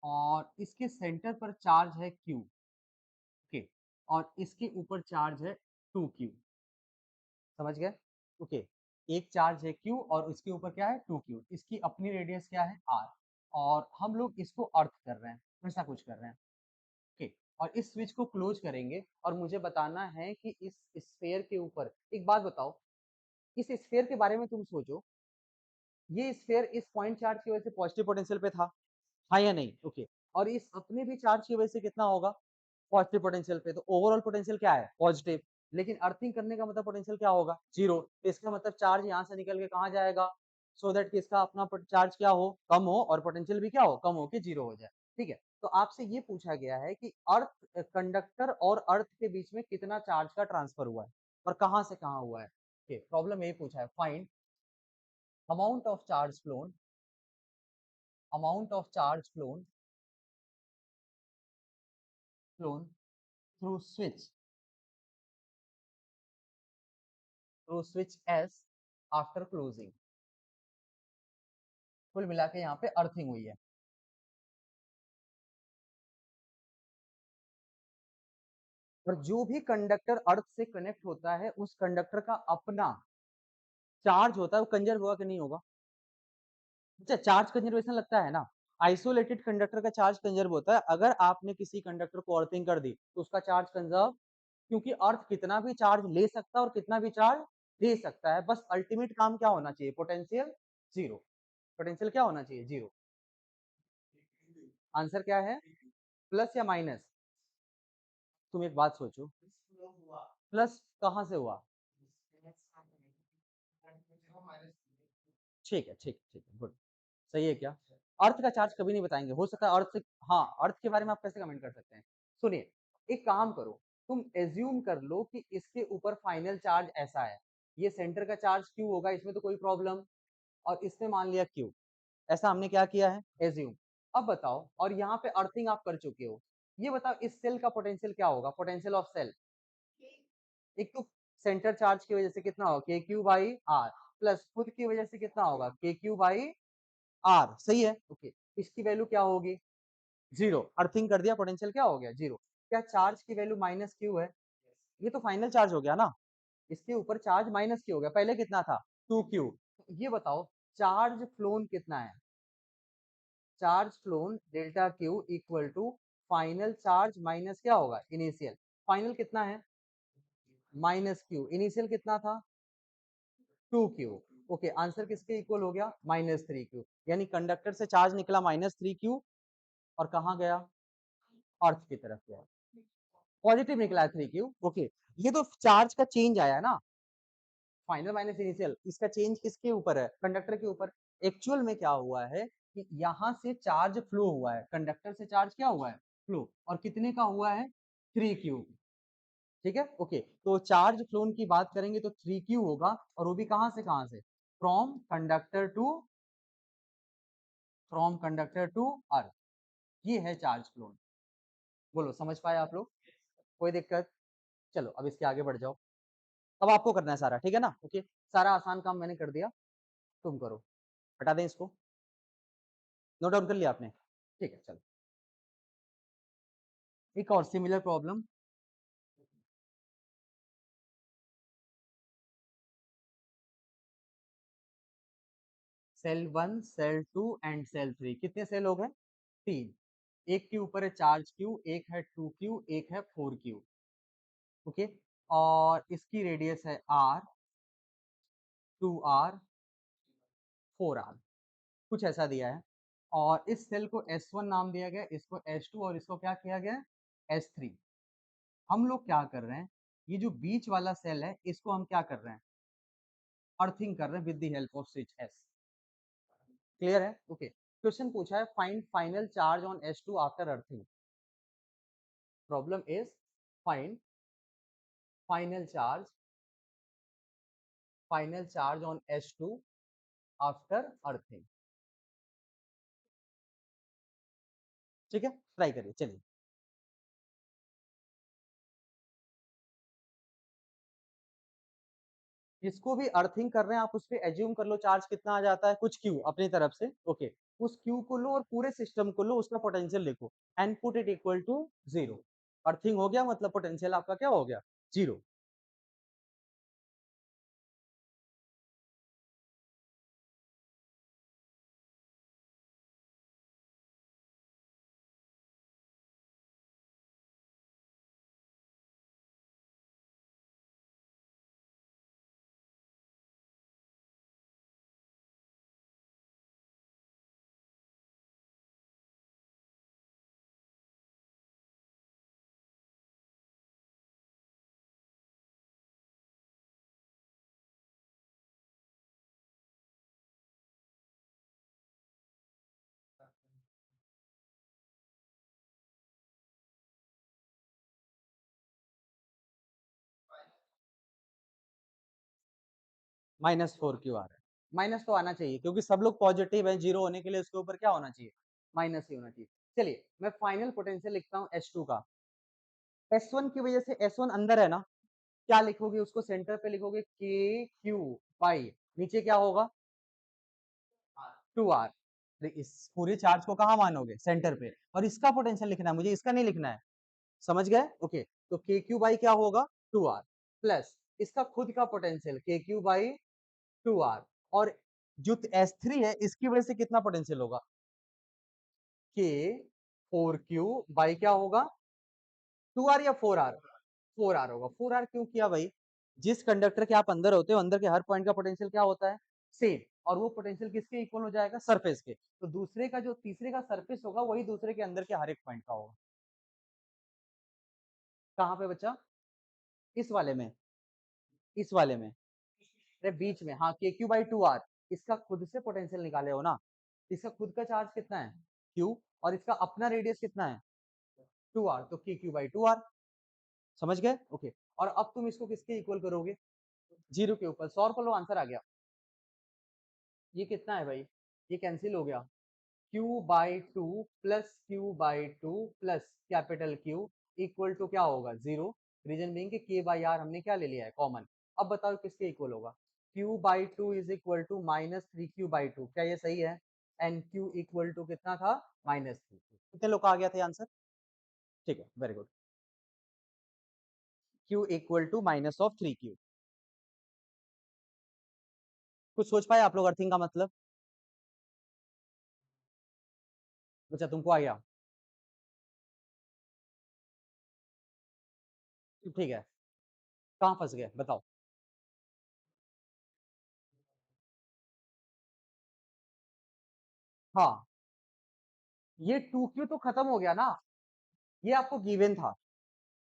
Speaker 1: और इसके सेंटर पर चार्ज है Q, ओके, और इसके ऊपर चार्ज है 2Q। समझ गए? ओके। एक चार्ज है Q और इसके ऊपर क्या है? 2Q। इसकी अपनी रेडियस क्या है? R। और हम लोग इसको अर्थ कर रहे हैं, ऐसा कुछ कर रहे हैं, ओके। और इस स्विच को क्लोज करेंगे और मुझे बताना है कि इस स्फेयर के ऊपर, एक बात बताओ, इस स्फेयर के बारे में तुम सोचो, ये स्फेयर इस पॉइंट चार्ज की वजह से पॉजिटिव पोटेंशियल पे था, हाँ या नहीं? ओके। और इस अपने भी चार्ज की वजह से कितना होगा? पॉजिटिव पोटेंशियल पे। तो ओवरऑल पोटेंशियल क्या है? पॉजिटिव। लेकिन अर्थिंग करने का मतलब पोटेंशियल क्या होगा? जीरो। तो इसका मतलब चार्ज यहाँ से निकल के कहाँ जाएगा? सो दैट कि इसका अपना चार्ज क्या हो? कम हो, और पोटेंशियल भी क्या हो? कम हो के जीरो हो जाए। ठीक है, तो आपसे ये पूछा गया है कि अर्थ, कंडक्टर और अर्थ के बीच में कितना चार्ज का ट्रांसफर हुआ है और कहाँ से कहाँ हुआ है। प्रॉब्लम यही पूछा है, find amount of charge phloem, amount of charge phloem through switch, through switch S after closing. कुल मिला के यहाँ पे अर्थिंग हुई है। और जो भी कंडक्टर अर्थ से कनेक्ट होता है उस कंडक्टर का अपना चार्ज होता है, वो कंजर्व होगा कि नहीं होगा? अच्छा, चार्ज कंजर्वेशन लगता है ना। आइसोलेटेड कंडक्टर का चार्ज कंजर्व होता है। अगर आपने किसी कंडक्टर को अर्थिंग कर दी तो उसका चार्ज कंजर्व, क्योंकि अर्थ कितना भी चार्ज ले सकता है और कितना भी चार्ज दे सकता है। बस अल्टीमेट काम क्या होना चाहिए? Potential zero. पोटेंशियल क्या होना चाहिए? जीरो। आंसर क्या है? प्लस या माइनस? तुम एक बात सोचो, प्लस कहाँ से हुआ? ठीक है, ठीक है, ठीक है, गुड। सही है क्या? अर्थ का चार्ज कभी नहीं बताएंगे, हो सकता है अर्थ से, हाँ, अर्थ के बारे में आप कैसे कमेंट कर सकते हैं? सुनिए, एक काम करो, तुम एज्यूम कर लो कि इसके ऊपर फाइनल चार्ज ऐसा है, ये सेंटर का चार्ज क्यू होगा, इसमें तो कोई प्रॉब्लम, और इसमें मान लिया क्यू। ऐसा हमने क्या किया है? एज्यूम। अब बताओ, और यहाँ पे अर्थिंग आप कर चुके हो, ये बताओ इस सेल का पोटेंशियल क्या होगा? पोटेंशियल ऑफ सेल, एक तो सेंटर चार्ज की वजह से कितना होगा? के क्यू बाई आर, प्लस खुद की वजह से कितना होगा? के क्यू बाई आर। सही है, ओके। इसकी वैल्यू क्या होगी? जीरो। अर्थिंग कर दिया, पोटेंशियल क्या हो गया? जीरो। क्या चार्ज की वैल्यू माइनस क्यू है? ये तो फाइनल चार्ज हो गया ना, इसके ऊपर चार्ज माइनस क्यू हो गया, पहले कितना था? 2Q। ये बताओ चार्ज फ्लोन कितना है? Charge flown delta q equal to final charge minus क्या होगा? इनिशियल। फाइनल कितना है? Minus Q. इनिशियल कितना था? 2Q। ओके, आंसर किसके इक्वल हो गया? -3Q। यानी कंडक्टर से चार्ज निकला -3Q और कहाँ गया? अर्थ की तरफ गया। पॉजिटिव निकला है 3Q। ओके, ये तो चार्ज का चेंज आया है ना, फाइनल माइनस इनिशियल, इसका चेंज किसके ऊपर है? कंडक्टर के ऊपर। एक्चुअल में क्या हुआ है कि यहाँ से चार्ज फ्लो हुआ है, कंडक्टर से चार्ज क्या हुआ है? फ्लो। और कितने का हुआ है? 3Q। ठीक है, ओके। तो चार्ज फ्लोन की बात करेंगे तो 3Q होगा, और वो भी कहां से? From conductor to, from conductor to earth. ये है चार्ज फ्लोन। बोलो, समझ पाए आप लोग? कोई दिक्कत? चलो अब इसके आगे बढ़ जाओ। अब आपको करना है सारा, ठीक है ना? ओके, सारा आसान काम मैंने कर दिया, तुम करो। हटा दें इसको, नोट डाउन कर लिया आपने? ठीक है, चलो एक और similar problem. Shell 1, shell 2 and shell 3, कितने सेल हो गए? 3। एक के ऊपर है चार्ज Q, एक है 2Q, एक है 4Q। ओके, और इसकी रेडियस है R, 2R, 4R, कुछ ऐसा दिया है। और इस सेल को S1 नाम दिया गया, इसको S2, और इसको क्या किया गया? S3। हम लोग क्या कर रहे हैं, ये जो बीच वाला सेल है इसको हम क्या कर रहे हैं? अर्थिंग कर रहे हैं with the help off switch S। Clear है? ओके। क्वेश्चन पूछा है find final charge on S2 after earthing. Problem is find final charge on S2 after earthing. ठीक है, ट्राई करिए, चलिए। इसको भी अर्थिंग कर रहे हैं आप, उस पर एज्यूम कर लो चार्ज कितना आ जाता है, कुछ क्यू अपनी तरफ से। ओके, उस क्यू को लो और पूरे सिस्टम को लो, उसका पोटेंशियल लिखो and put it equal to 0। Earthing हो गया, मतलब पोटेंशियल आपका क्या हो गया? 0। -4Q आ रहा है। माइनस तो आना चाहिए क्योंकि सब लोग पॉजिटिव है, 0 होने के लिए उसके ऊपर क्या होना चाहिए? माइनस ही होना चाहिए। चलिए मैं फाइनल पोटेंशियल लिखता हूँ S2 का। S1 की वजह से, S1 अंदर है ना, क्या लिखोगे उसको? सेंटर पे लिखोगे KQ बाई, नीचे क्या होगा? 2R। इस पूरे चार्ज को कहाँ मानोगे? सेंटर पे। और इसका पोटेंशियल लिखना है मुझे, इसका नहीं लिखना है। समझ गए? ओके, तो KQ बाई क्या होगा? 2R, प्लस इसका खुद का पोटेंशियल KQ बाई 2R। और जो S3 है इसकी वजह से कितना पोटेंशियल होगा? K 4Q बाई क्या होगा? 2R या 4R? 4R होगा। 4R क्यों किया भाई? जिस कंडक्टर के आप अंदर होते हो, अंदर के हर पॉइंट का पोटेंशियल क्या होता है? सेम। और वो पोटेंशियल किसके इक्वल हो जाएगा? सरफेस के। तो दूसरे का जो तीसरे का सरफेस होगा वही दूसरे के अंदर के हर एक पॉइंट का होगा। कहाँ पे बच्चा? इस वाले में, इस वाले में, अरे बीच में, हाँ। KQ/2R, इसका खुद से पोटेंशियल निकाले हो ना। इसका खुद का चार्ज कितना है? Q। और इसका अपना रेडियस कितना है? 2R, तो KQ/2R। समझ गए? ओके। और अब तुम इसको किसके इक्वल करोगे? 0 के ऊपर। सॉल्व कर लो, आंसर आ गया। ये कितना है भाई? ये कैंसिल हो गया। Q/2 plus Q/2 plus capital Q equal to क्या होगा? 0। रीजन बीइंग कि K/R हमने क्या ले लिया है? कॉमन। अब बताओ किसके इक्वल होगा? Q/2 is equal to -3Q/2। क्या ये सही है? एंड Q इक्वल टू कितना था? -3। कितने लोग का आ गया था आंसर? ठीक है, very good. Q equal to -3Q। कुछ सोच पाए आप लोग अर्थिंग का मतलब? बच्चा तुमको आ गया? ठीक है, कहाँ फंस गए बताओ? हाँ, ये 2Q तो खत्म हो गया ना, ये आपको गिवन था।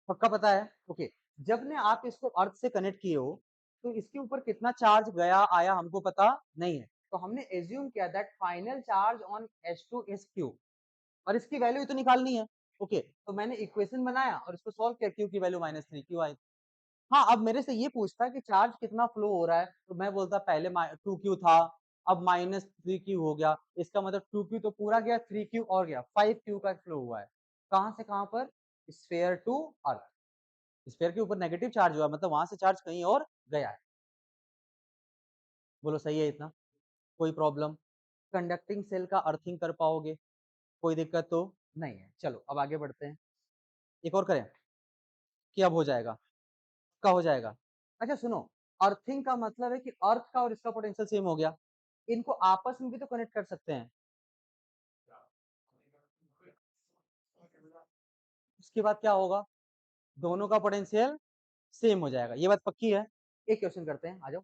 Speaker 1: पक्का पता है? ओके। जब ने आप इसको अर्थ से कनेक्ट किए हो, तो इसके ऊपर कितना चार्ज गया आया हमको पता नहीं है। तो हमने एज्यूम किया that final charge on H2 is Q और इसकी वैल्यू तो निकालनी है। ओके, तो मैंने इक्वेशन बनाया और इसको सॉल्व किया, Q की वैल्यू -3 Q आई। हाँ, अब मेरे से ये पूछता कि चार्ज कितना फ्लो हो रहा है, तो मैं बोलता पहले 2Q था, अब -3Q हो गया। इसका मतलब 2Q तो पूरा गया, 3Q और गया, 5Q का फ्लो हुआ है। कहाँ से कहाँ पर? Sphere to earth. स्फीयर के ऊपर नेगेटिव चार्ज हुआ, मतलब वहां से चार्ज कहीं और गया है। बोलो सही है इतना? कोई प्रॉब्लम? कंडक्टिंग सेल का अर्थिंग कर पाओगे? कोई दिक्कत तो नहीं है। चलो अब आगे बढ़ते हैं। एक और करें कि अब हो जाएगा? का हो जाएगा। अच्छा सुनो, अर्थिंग का मतलब है कि अर्थ का और इसका पोटेंशियल सेम हो गया। इनको आपस में भी तो कनेक्ट कर सकते हैं। उसके बाद क्या होगा? दोनों का पोटेंशियल सेम हो जाएगा। ये बात पक्की है। एक क्वेश्चन करते हैं, आ जाओ।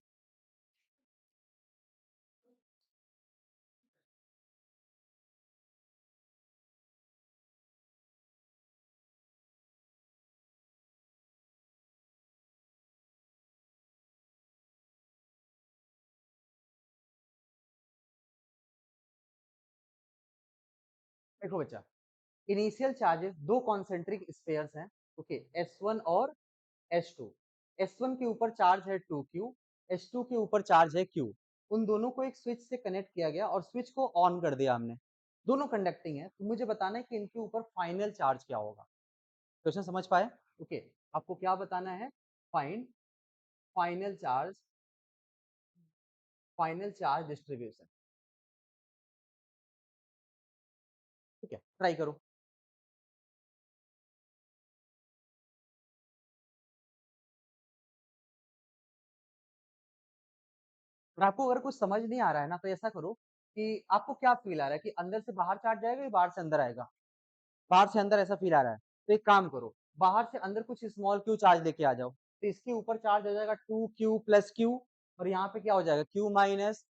Speaker 1: देखो बच्चा, इनिशियल चार्जेस दो कॉन्सेंट्रिक स्पेयर्स हैं। ओके, S1 और S2। S1 के ऊपर चार्ज है 2Q, S2 के ऊपर चार्ज है Q। उन दोनों को एक स्विच से कनेक्ट किया गया और स्विच को ऑन कर दिया हमने। दोनों कंडक्टिंग है, तो मुझे बताना है कि इनके ऊपर फाइनल चार्ज क्या होगा। क्वेश्चन समझ पाए? ओके, आपको क्या बताना है? Find final charge, final charge distribution. ठीक है, ट्राई करो। और आपको अगर कुछ समझ नहीं आ रहा है ना, तो ऐसा करो कि आपको क्या फील आ रहा है कि अंदर से बाहर चार्ज जाएगा या बाहर से अंदर आएगा? बाहर से अंदर ऐसा फील आ रहा है, तो एक काम करो, बाहर से अंदर कुछ स्मॉल क्यू चार्ज लेके आ जाओ, तो इसके ऊपर चार्ज हो जाएगा 2Q प्लस क्यू, और यहाँ पे क्या हो जाएगा? Q minus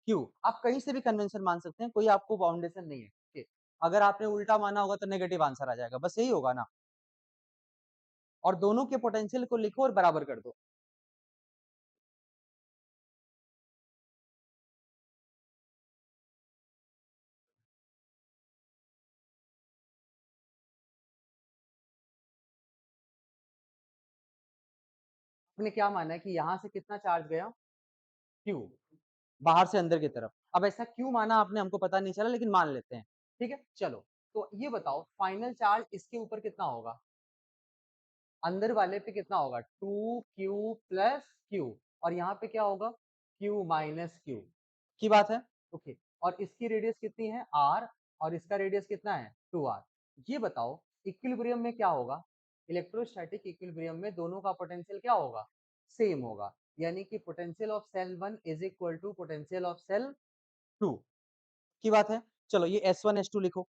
Speaker 1: Q. आप कहीं से भी कन्वेंशन मान सकते हैं, कोई आपको बाउंडेशन नहीं है। ठीक, अगर आपने उल्टा माना होगा तो नेगेटिव आंसर आ जाएगा, बस यही होगा ना। और दोनों के पोटेंशियल को लिखो और बराबर कर दो। आपने क्या माना है कि यहाँ से कितना चार्ज गया? Q, बाहर से अंदर की तरफ। अब ऐसा क्यों माना आपने, हमको पता नहीं चला, लेकिन मान लेते हैं। ठीक है, चलो। तो ये बताओ फाइनल चार्ज इसके ऊपर कितना होगा? अंदर वाले पे कितना होगा? 2Q प्लस Q, और यहाँ पे क्या होगा? Q माइनस Q की बात है। ओके, और इसकी रेडियस कितनी है? R, और इसका रेडियस कितना है? 2R। ये बताओ इक्विलिब्रियम में क्या होगा? इलेक्ट्रोस्टैटिक इक्विलिब्रियम में दोनों का पोटेंशियल क्या होगा? सेम होगा, यानी कि potential of shell 1 is equal to potential of shell 2 की बात है। चलो ये S1 S2 लिखो।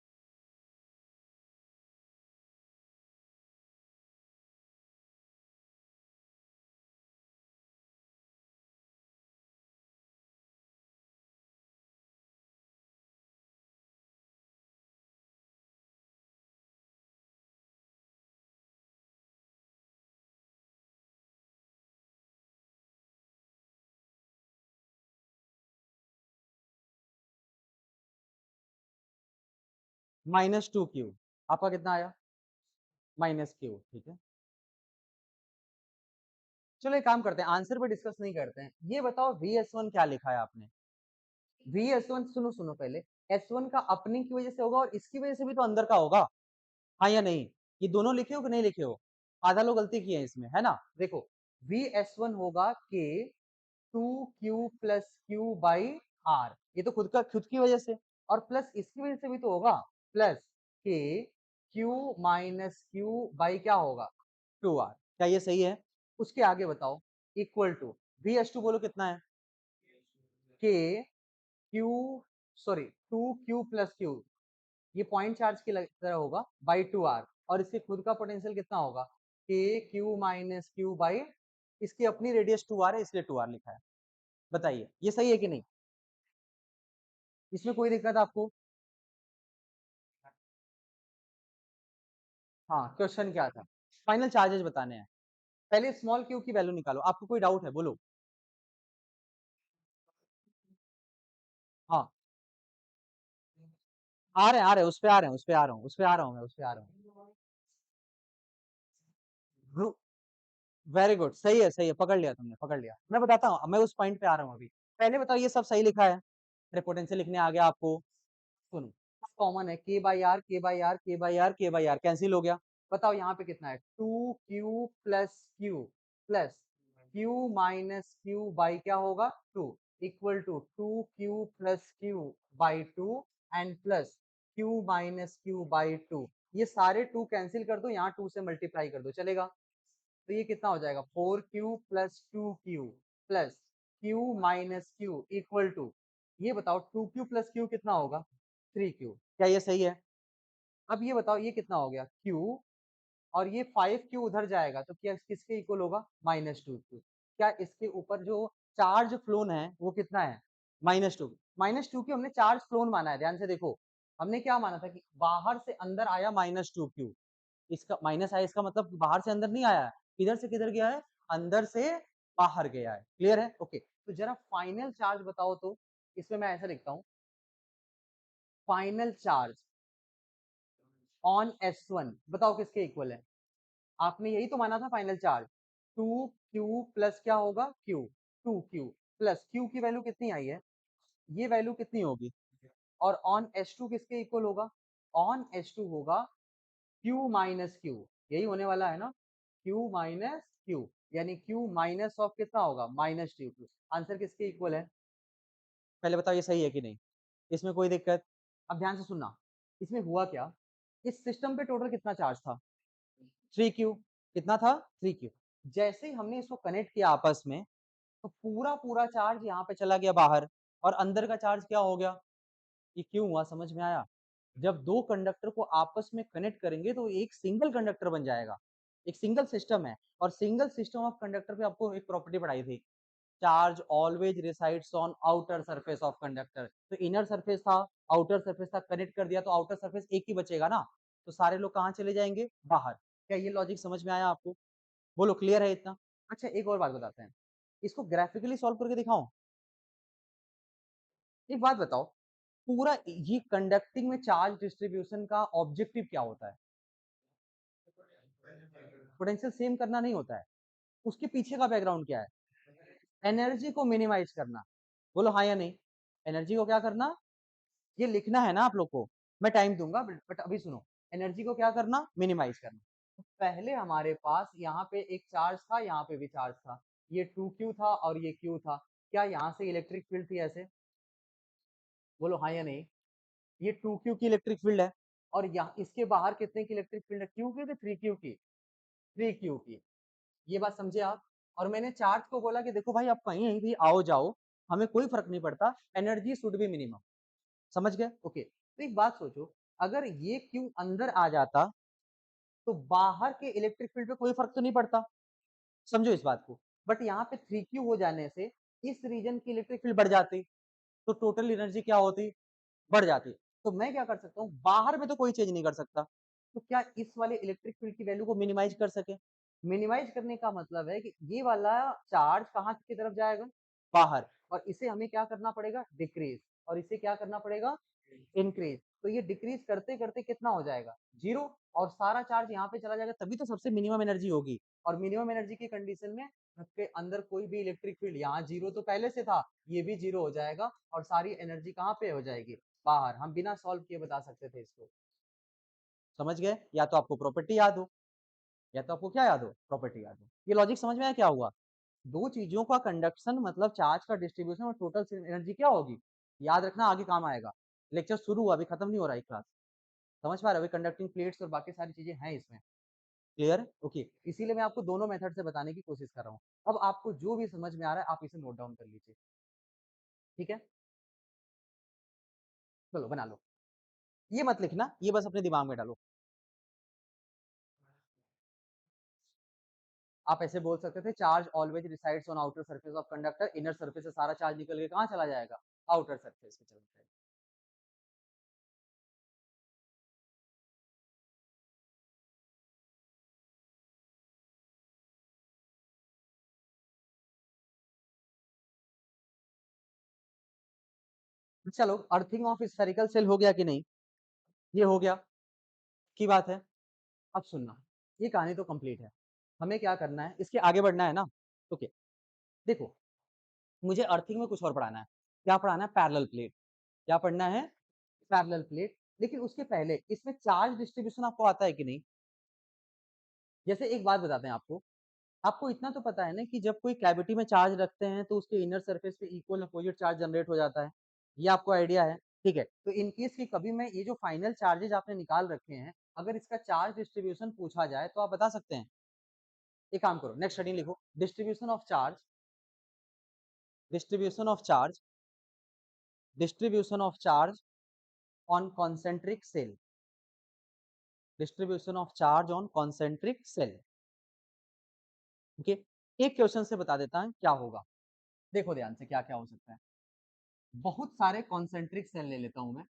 Speaker 1: -2Q, आपका कितना आया? -Q। ठीक है, चलो एक काम करते हैं, आंसर पे डिस्कस नहीं करते हैं। ये बताओ VS1 क्या लिखा है आपने? VS1 सुनो सुनो पहले, S1 का अपनिंग की वजह से होगा और इसकी वजह से भी तो अंदर का होगा, हाँ या नहीं? ये दोनों लिखे हो कि नहीं लिखे हो? आधा लोग गलती किए हैं इसमें, है ना? देखो, VS1 होगा K 2Q plus Q by R, ये तो खुद की वजह से, और प्लस इसकी वजह से भी तो होगा, plus K Q minus Q by क्या होगा? 2R। क्या ये सही है? उसके आगे बताओ, इक्वल टू VS2 बोलो कितना है? K Q, sorry 2Q plus Q, ये पॉइंट चार्ज की तरह होगा, बाई 2R, और इसके खुद का पोटेंशियल कितना होगा? K Q minus Q by, इसकी अपनी रेडियस 2R है इसलिए 2R लिखा है। बताइए ये सही है कि नहीं? इसमें कोई दिक्कत आपको? हाँ, क्वेश्चन क्या था? फाइनल चार्जेस बताने हैं। पहले स्मॉल क्यू की वैल्यू निकालो। आपको कोई डाउट है? बोलो। हाँ, आ रहे हैं, उस पे आ रहे हैं, उस पे आ रहा हूँ, उस पे आ रहा हूँ मैं, उस पे आ रहा हूँ। वेरी गुड, सही है, पकड़ लिया तुमने, पकड़ लिया। मैं बताता हूँ, मैं उस पॉइंट पे आ रहा हूँ अभी। पहले बताओ, ये सब सही लिखा है? अरे पोटेंशियल लिखने आ गया आपको। सुनो, कॉमन है, k by r, k by r, k by r, k by r cancel हो गया। बताओ यहाँ पे कितना है? 2 q plus q plus q minus q by क्या होगा? 2 equal to 2 q plus q by 2 and plus q minus q by 2। ये सारे 2 कैंसिल कर दो, यहाँ 2 से मल्टीप्लाई कर दो, चलेगा? तो ये कितना हो जाएगा? 4 q plus 2 q plus q minus q equal to, ये बताओ 2 क्यू प्लस क्यू कितना होगा? 3 क्यू। क्या ये सही है? अब ये बताओ ये कितना हो गया? क्यू, और ये 5 क्यू उधर जाएगा तो क्या किसके इक्वल होगा? -2 क्यू। क्या इसके ऊपर जो चार्ज फ्लोन है वो कितना है? -2। -2 क्यू हमने चार्ज फ्लोन माना है, ध्यान से देखो। हमने क्या माना था कि बाहर से अंदर आया -2 क्यू। इसका माइनस आया, इसका मतलब बाहर से अंदर नहीं आया है। किधर से किधर गया है? अंदर से बाहर गया है। क्लियर है? ओके, तो जरा फाइनल चार्ज बताओ तो। इसमें मैं ऐसा लिखता हूँ, फाइनल चार्ज ऑन S1 बताओ किसके इक्वल है? आपने यही तो माना था फाइनल चार्ज। 2 क्यू प्लस क्या होगा? क्यू। 2 क्यू प्लस क्यू की वैल्यू कितनी आई है? ये वैल्यू कितनी होगी? और ऑन S2 किसके इक्वल होगा? ऑन S2 होगा Q माइनस क्यू। यही होने वाला है ना? Q माइनस क्यू, यानी Q माइनस ऑफ कितना होगा? -2 क्यू। आंसर किसके इक्वल है? पहले बताओ ये सही है कि नहीं? इसमें कोई दिक्कत? अब ध्यान से सुनना, इसमें हुआ क्या? इस सिस्टम पे टोटल कितना चार्ज था? 3 क्यू। कितना था? 3 क्यू। जैसे ही हमने इसको कनेक्ट किया आपस में, तो पूरा पूरा चार्ज यहाँ पे चला गया बाहर, और अंदर का चार्ज क्या हो गया? ये क्यों हुआ, समझ में आया? जब दो कंडक्टर को आपस में कनेक्ट करेंगे तो एक सिंगल कंडक्टर बन जाएगा। एक सिंगल सिस्टम है, और सिंगल सिस्टम ऑफ कंडक्टर पे आपको एक प्रॉपर्टी पढ़ाई थी, charge always resides on outer surface of conductor. तो इनर सरफेस था, आउटर सरफेस था, कनेक्ट कर दिया तो आउटर सरफेस एक ही बचेगा ना, तो सारे लोग कहाँ चले जाएंगे? बाहर। क्या ये लॉजिक समझ में आया आपको? बोलो, क्लियर है इतना? अच्छा, एक और बात बताते हैं, इसको ग्राफिकली सॉल्व करके दिखाऊं? एक बात बताओ, पूरा ये कंडक्टिंग में चार्ज डिस्ट्रीब्यूशन का ऑब्जेक्टिव क्या होता है? पोटेंशियल सेम करना नहीं होता है, उसके पीछे का बैकग्राउंड क्या है? एनर्जी को मिनिमाइज करना। बोलो हाँ या नहीं? एनर्जी को क्या करना? ये लिखना है ना आप लोग को, मैं टाइम दूंगा, बट अभी सुनो। एनर्जी को क्या करना? मिनिमाइज करना। तो पहले हमारे पास यहाँ पे एक चार्ज था, यहाँ पे भी चार्ज था, ये 2 क्यू था और ये क्यू था। क्या यहाँ से इलेक्ट्रिक फील्ड थी ऐसे? बोलो हाँ या नहीं? ये 2 क्यू की इलेक्ट्रिक फील्ड है, और यहाँ इसके बाहर कितने की इलेक्ट्रिक फील्ड है? क्यू की? 3 क्यू की? 3 क्यू की। ये बात समझे आप? और मैंने चार्ज को बोला कि देखो भाई, आप कहीं भी आओ जाओ, हमें कोई फर्क नहीं पड़ता, एनर्जी शुड बी मिनिमम। समझ गए? ओके, तो एक बात सोचो, अगर ये क्यू अंदर आ जाता तो बाहर के इलेक्ट्रिक फील्ड पे कोई फर्क तो नहीं पड़ता। समझो इस बात को। बट यहाँ पे 3 क्यू हो जाने से इस रीजन की इलेक्ट्रिक फील्ड बढ़ जाती, तो टोटल एनर्जी क्या होती? बढ़ जाती। तो मैं क्या कर सकता हूँ, बाहर में तो कोई चेंज नहीं कर सकता, तो क्या इस वाले इलेक्ट्रिक फील्ड की वैल्यू को मिनिमाइज कर सके? मिनिमाइज करने का मतलब है कि ये वाला चार्ज कहाँ की तरफ जाएगा? बाहर। और इसे हमें क्या करना पड़ेगा? डिक्रीज। और इसे क्या करना पड़ेगा? इंक्रीज। तो ये डिक्रीज करते करते कितना हो जाएगा? 0। और सारा चार्ज यहाँ पे चला जाएगा, तभी तो सबसे मिनिमम एनर्जी होगी। और मिनिमम एनर्जी की कंडीशन में के अंदर कोई भी इलेक्ट्रिक फील्ड, यहाँ 0 तो पहले से था, ये भी 0 हो जाएगा, और सारी एनर्जी कहाँ पे हो जाएगी? बाहर। हम बिना सॉल्व किए बता सकते थे इसको। समझ गए? या तो आपको प्रॉपर्टी याद हो, या तो आपको क्या याद हो? प्रॉपर्टी याद हो। ये लॉजिक समझ में आया क्या हुआ? दो चीजों का कंडक्शन मतलब चार्ज का डिस्ट्रीब्यूशन और टोटल एनर्जी क्या होगी? याद रखना, आगे काम आएगा। लेक्चर शुरू हुआ, अभी खत्म नहीं हो रहा है क्लास। समझ पा रहे हो? अभी कंडक्टिंग प्लेट्स और बाकी सारी चीजें हैं इसमें। क्लियर? ओके, इसीलिए मैं आपको दोनों मेथड से बताने की कोशिश कर रहा हूँ। अब आपको जो भी समझ में आ रहा है आप इसे नोट डाउन कर लीजिए। ठीक है, चलो बना लो। ये मत लिखना, ये बस अपने दिमाग में डालो। आप ऐसे बोल सकते थे, charge always resides on outer surface of conductor, inner surface से सारा चार्ज निकल के कहाँ चला जाएगा? आउटर सरफेस पे चला जाएगा। चलो, अर्थिंग ऑफ स्फेरिकल सेल हो गया कि नहीं? ये हो गया की बात है। अब सुनना, ये कहानी तो कंप्लीट है, हमें क्या करना है, इसके आगे बढ़ना है ना। ओके, देखो, मुझे अर्थिंग में कुछ और पढ़ाना है। क्या पढ़ाना है? Parallel plate. क्या पढ़ना है? Parallel plate. लेकिन उसके पहले इसमें चार्ज डिस्ट्रीब्यूशन आपको आता है कि नहीं? जैसे एक बात बताते हैं आपको, आपको इतना तो पता है ना कि जब कोई कैविटी में चार्ज रखते हैं तो उसके इनर सरफेस पे इक्वल अपोजिट चार्ज जनरेट हो जाता है। ये आपको आइडिया है, ठीक है? तो इन केस कि कभी मैं ये जो फाइनल चार्जेज आपने निकाल रखे हैं, अगर इसका चार्ज डिस्ट्रीब्यूशन पूछा जाए तो आप बता सकते हैं? एक काम करो, नेक्स्ट हेडिंग लिखो, distribution of charge, distribution of charge on concentric shell, distribution of charge on concentric shell. Okay, एक क्वेश्चन से बता देता हूं क्या होगा। देखो ध्यान से क्या क्या हो सकता है। बहुत सारे कॉन्सेंट्रिक सेल ले लेता हूं मैं,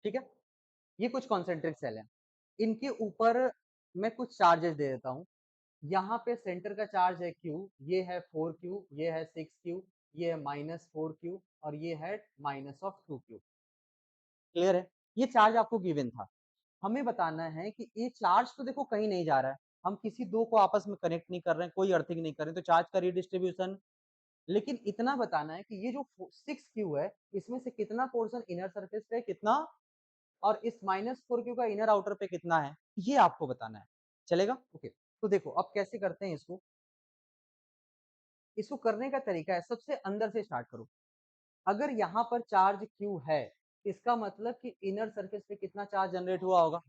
Speaker 1: ठीक है? ये कुछ कॉन्सेंट्रिक सेल है, इनके ऊपर मैं कुछ चार्जेस दे देता हूँ। यहाँ पे सेंटर का चार्ज है Q, ये है 4Q, ये है 6Q, ये है -4Q और ये है -2Q। क्लियर है? ये चार्ज आपको गिवन था। हमें बताना है कि ये चार्ज तो देखो कहीं नहीं जा रहा है, हम किसी दो को आपस में कनेक्ट नहीं कर रहे हैं, कोई अर्थिंग नहीं कर रहे हैं, तो चार्ज का रीडिस्ट्रीब्यूशन। लेकिन इतना बताना है कि ये जो 6Q है, इसमें से कितना पोर्शन इनर सरफेस पे, कितना, और इस -4Q का इनर आउटर पे कितना है, ये आपको बताना है। चलेगा? ओके, तो देखो अब कैसे करते हैं इसको। इसको करने का तरीका है, सबसे अंदर से स्टार्ट करो। अगर यहाँ पर चार्ज Q है, इसका मतलब कि इनर सरफेस पे कितना चार्ज जनरेट हुआ होगा?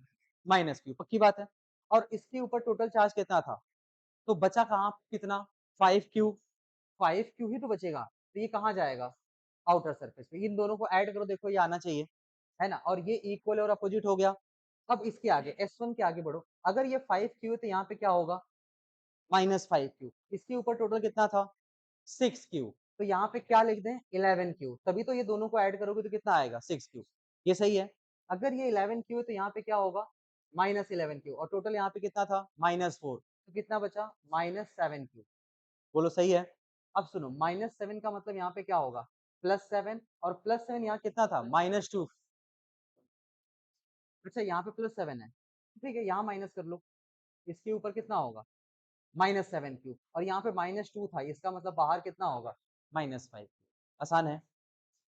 Speaker 1: -Q, पक्की बात है। और इसके ऊपर टोटल चार्ज कितना था? तो बचा कहाँ कितना? 5Q। 5Q ही तो बचेगा, तो ये कहाँ जाएगा? आउटर सरफेस पे। इन दोनों को ऐड करो, देखो ये आना चाहिए, है ना? और ये इक्वल और अपोजिट हो गया। अब इसके आगे S1 के आगे बढ़ो, अगर ये 5Q है तो यहाँ पे क्या होगा? -5Q। इसके ऊपर टोटल कितना था? 6Q। तो यहाँ पे क्या लिख दें? 11Q। तभी तो ये दोनों को ऐड करोगे तो कितना आएगा? 6Q। ये सही है। अगर ये 11Q है तो यहाँ पे क्या होगा? -11Q, और टोटल यहाँ पे कितना था? -4। तो कितना बचा? -7Q। बोलो सही है? अब सुनो, -7 का मतलब यहाँ पे क्या होगा? +7, और +7 यहाँ कितना था? -2। अच्छा, यहाँ पे +7 है, ठीक है, यहाँ माइनस कर लो। इसके ऊपर कितना होगा? -7Q, और यहाँ पे -2 था, इसका मतलब बाहर कितना होगा? -5Q। आसान है,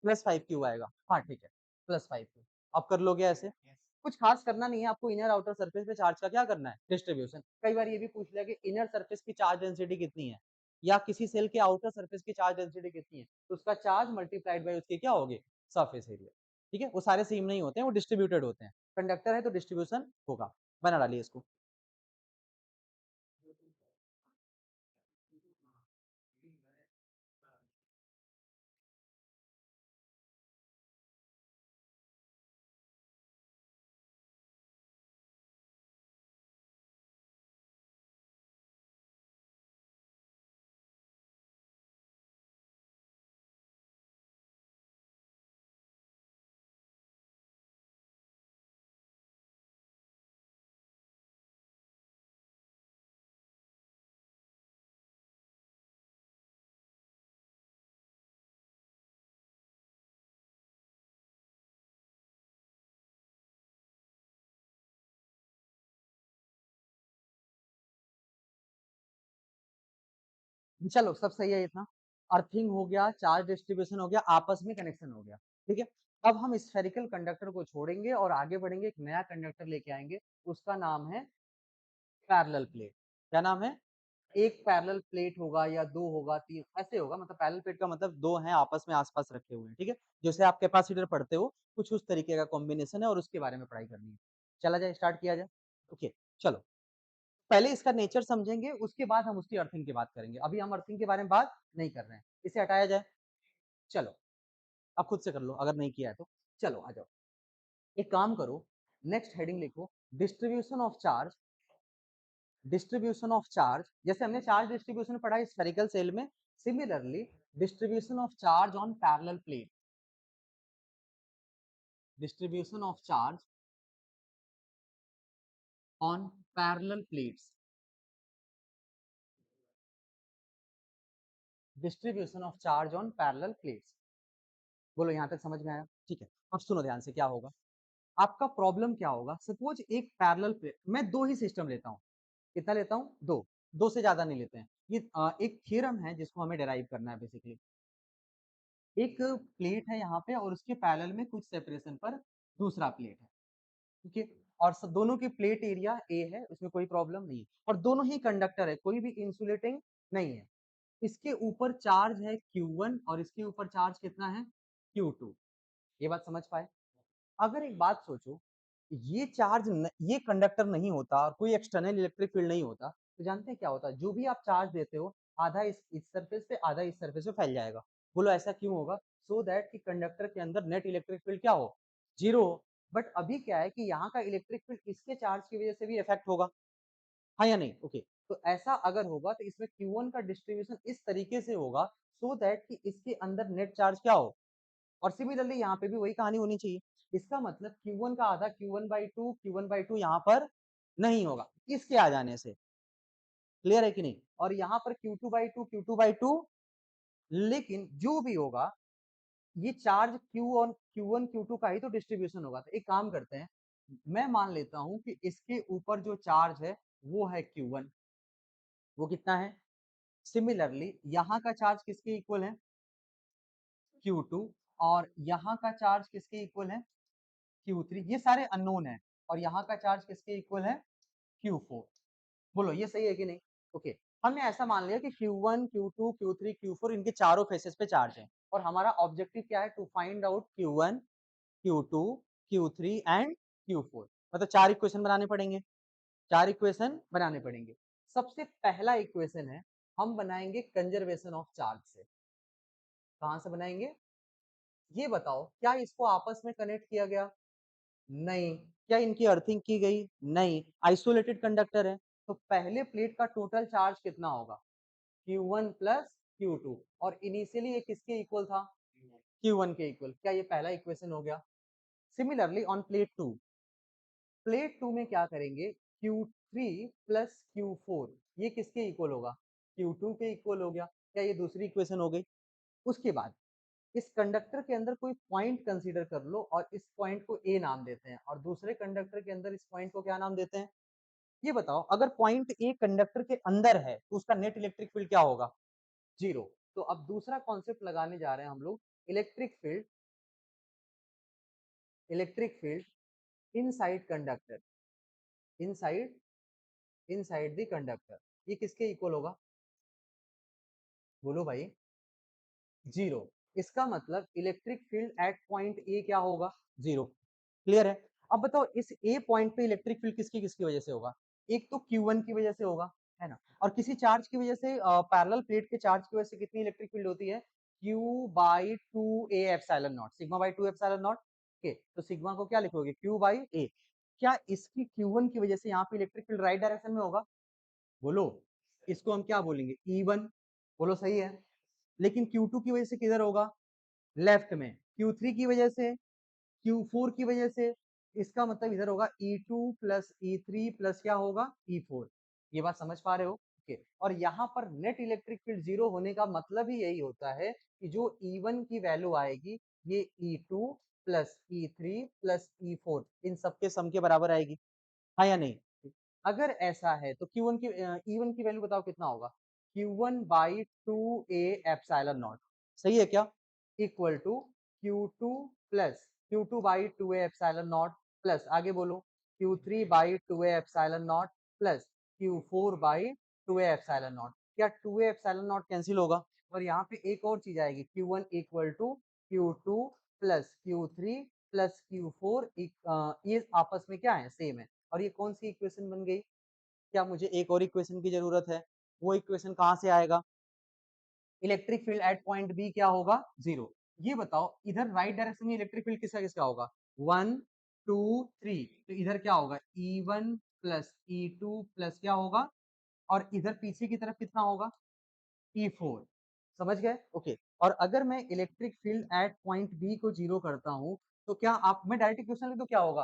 Speaker 1: +5Q आएगा। हाँ ठीक है, +5Q। अब कर लोगे ऐसे? कुछ खास करना नहीं है आपको, इनर आउटर सरफेस पे चार्ज का क्या करना है? डिस्ट्रीब्यूशन। कई बार ये भी पूछ लिया कि इनर सरफेस की चार्ज डेंसिटी कितनी है, या किसी सेल के आउटर सरफेस की चार्ज डेंसिटी कितनी है, तो उसका चार्ज मल्टीप्लाइड बाय उसके क्या होगी? Surface area. ठीक है, वो सारे सेम नहीं होते हैं, वो डिस्ट्रीब्यूटेड होते हैं। कंडक्टर है तो डिस्ट्रीब्यूशन होगा। बना डालिए इसको। चलो, सब सही है इतना। अर्थिंग हो गया, चार्ज डिस्ट्रीब्यूशन हो गया, आपस में कनेक्शन हो गया, ठीक है। अब हम स्फेरिकल कंडक्टर को छोड़ेंगे और आगे बढ़ेंगे, एक नया कंडक्टर लेके आएंगे, उसका नाम है पैरेलल प्लेट। क्या नाम है? एक पैरेलल प्लेट होगा या दो होगा, तीन, ऐसे होगा, मतलब पैरेलल प्लेट का मतलब दो हैं आपस में आसपास रखे हुए हैं, ठीक है। जैसे आप कैपेसिटर पढ़ते हो, कुछ उस तरीके का कॉम्बिनेशन है और उसके बारे में पढ़ाई करनी है। चला जाए, स्टार्ट किया जाए। ओके, चलो, पहले इसका नेचर समझेंगे, उसके बाद हम उसकी अर्थिंग की बात करेंगे। अभी हम अर्थिंग के बारे में बात नहीं कर रहे हैं, इसे हटाया जाए। चलो, अब खुद से कर लो अगर नहीं किया है तो। चलो आ जाओ, एक काम करो, नेक्स्ट हेडिंग लिखो, distribution of charge, distribution of charge. जैसे हमने चार्ज डिस्ट्रीब्यूशन पढ़ा है स्फेरिकल सेल में, similarly distribution of charge on parallel plate, distribution of charge on parallel plates. Distribution of charge on parallel plates. बोलो यहाँ तक समझ में आया? ठीक है, अब सुनो ध्यान से क्या होगा। आपका प्रॉब्लम क्या होगा, सपोज एक पैरेलल प्लेट, मैं दो ही सिस्टम लेता हूँ। कितना लेता हूँ? दो। दो से ज्यादा नहीं लेते हैं। ये एक थ्योरम है जिसको हमें डेराइव करना है बेसिकली। एक प्लेट है यहाँ पे और उसके पैरेलल में कुछ सेपरेशन पर दूसरा प्लेट है, ठीक है। और दोनों की प्लेट एरिया ए है, उसमें कोई प्रॉब्लम नहीं है, और दोनों ही कंडक्टर है, कोई भी इंसुलेटिंग नहीं है। इसके ऊपर चार्ज है Q1 और इसके ऊपर चार्ज कितना है? Q2। ये बात समझ पाए? अगर एक बात सोचो, ये ये कंडक्टर नहीं होता और कोई एक्सटर्नल इलेक्ट्रिक फील्ड नहीं होता, तो जानते हैं क्या होता? जो भी आप चार्ज देते हो, आधा इस सरफेस पे, आधा इस सरफेस पे फैल जाएगा। बोलो ऐसा क्यों होगा? सो दैट कि कंडक्टर के अंदर नेट इलेक्ट्रिक फील्ड क्या हो? जीरो हो। बट अभी क्या है कि यहाँ का इलेक्ट्रिक फील्ड इसके चार्ज की वजह से भी इफेक्ट होगा, हाँ या नहीं? ओके। तो ऐसा अगर होगा तो इसमें Q1 का डिस्ट्रीब्यूशन इस तरीके से होगा, सो दैट कि इसके अंदर नेट चार्ज क्या हो? और सिमिलरली यहाँ पे भी वही कहानी होनी चाहिए। इसका मतलब Q1 का आधा Q1/2 यहाँ पर नहीं होगा इसके आ जाने से। क्लियर है कि नहीं? और यहाँ पर Q2/2 लेकिन जो भी होगा, ये चार्ज Q1 Q2 का ही तो डिस्ट्रीब्यूशन होगा। तो एक काम करते हैं, मैं मान लेता हूं कि इसके ऊपर जो चार्ज है वो है Q1। वो कितना है? सिमिलरली यहाँ का चार्ज किसके इक्वल है? Q2। और यहाँ का चार्ज किसके इक्वल है? Q3। ये सारे अननोन है। और यहाँ का चार्ज किसके इक्वल है? Q4। बोलो ये सही है कि नहीं? ओके। हमने ऐसा मान लिया कि Q1 Q2 Q3 Q4 इनके चारों फेसेस पे चार्ज है, और हमारा ऑब्जेक्टिव क्या है? To find out Q1 Q2 Q3 and Q4। मतलब चार इक्वेशन बनाने पड़ेंगे, चार इक्वेशन बनाने पड़ेंगे। सबसे पहला इक्वेशन है, हम बनाएंगे कंजर्वेशन ऑफ चार्ज से। कहां से बनाएंगे? ये बताओ, क्या इसको आपस में कनेक्ट किया गया? नहीं। क्या इनकी अर्थिंग की गई? नहीं। आइसोलेटेड कंडक्टर है। तो पहले प्लेट का टोटल चार्ज कितना होगा? Q1 plus Q2। और इनिशियली ये किसके इक्वल था? Q1 के इक्वल। क्या ये पहला इक्वेशन हो गया? सिमिलरली ऑन प्लेट 2, प्लेट 2 में क्या करेंगे? Q3 प्लस Q4 ये किसके इक्वल होगा? Q2 के इक्वल हो गया। क्या ये दूसरी इक्वेशन हो गई? उसके बाद इस कंडक्टर के अंदर कोई पॉइंट कंसीडर कर लो और इस पॉइंट को ए नाम देते हैं, और दूसरे कंडक्टर के अंदर इस पॉइंट को क्या नाम देते हैं? ये बताओ, अगर पॉइंट ए कंडक्टर के अंदर है तो उसका नेट इलेक्ट्रिक फील्ड क्या होगा? जीरो। तो अब दूसरा कॉन्सेप्ट लगाने जा रहे हैं हम लोग, electric field. Electric field inside conductor, inside inside the conductor, ये किसके इक्वल होगा? बोलो भाई। जीरो। इसका मतलब electric field at point A क्या होगा? जीरो। क्लियर है? अब बताओ, इस ए पॉइंट पे इलेक्ट्रिक फील्ड किसकी किसकी वजह से होगा? एक तो Q1 की वजह से होगा, है ना? और किसी चार्ज की वजह से, पैरेलल प्लेट के चार्ज की वजह से कितनी इलेक्ट्रिक फील्ड होती है? Q/2A epsilon not, sigma by 2 epsilon not. Okay, तो सिग्मा को क्या लिखोगे? Q/A। क्या इसकी Q1 की वजह से यहाँ पे इलेक्ट्रिक फील्ड राइट डायरेक्शन में होगा? बोलो। इसको हम क्या बोलेंगे? E1। बोलो सही है। लेकिन Q2 की वजह से किधर होगा? लेफ्ट में। Q3 की वजह से, Q4 की वजह से, इसका मतलब इधर होगा E2 प्लस E3 प्लस क्या होगा? E4। ये बात समझ पा रहे हो? ओके। और यहाँ पर नेट इलेक्ट्रिक फील्ड जीरो होने का मतलब ही यही होता है कि जो E1 की वैल्यू आएगी, ये E2 plus E3 plus E4 इन सबके सम के बराबर आएगी, हाँ या नहीं? अगर ऐसा है तो Q1 की E1 की वैल्यू बताओ कितना होगा? Q1/2A epsilon not. सही है क्या? Equal to Q2 plus Q2/2A epsilon naught plus, आगे बोलो, Q3/2A epsilon naught plus Q4/2A epsilon naught. क्या 2A एप्सिलॉन नॉट कैंसिल होगा? और यहाँ पे एक और चीज आएगी, Q1 equal to Q2 plus Q3 plus Q4, ये आपस में क्या है? सेम है। और ये कौन सी इक्वेशन बन गई? क्या मुझे एक और इक्वेशन की जरूरत है? वो इक्वेशन कहाँ से आएगा? Electric field at point B क्या होगा? जीरो। ये बताओ, इधर राइट डायरेक्शन में इलेक्ट्रिक फील्ड किसका किसका होगा? 1 2 3। तो इधर क्या होगा? E1 प्लस E2 प्लस क्या होगा? और इधर पीछे की तरफ कितना होगा? E4। समझ गए? ओके। और अगर मैं electric field at point B को जीरो करता हूं, तो क्या आप, मैं डायरेक्ट इक्वेशन लिख दूं, क्या होगा?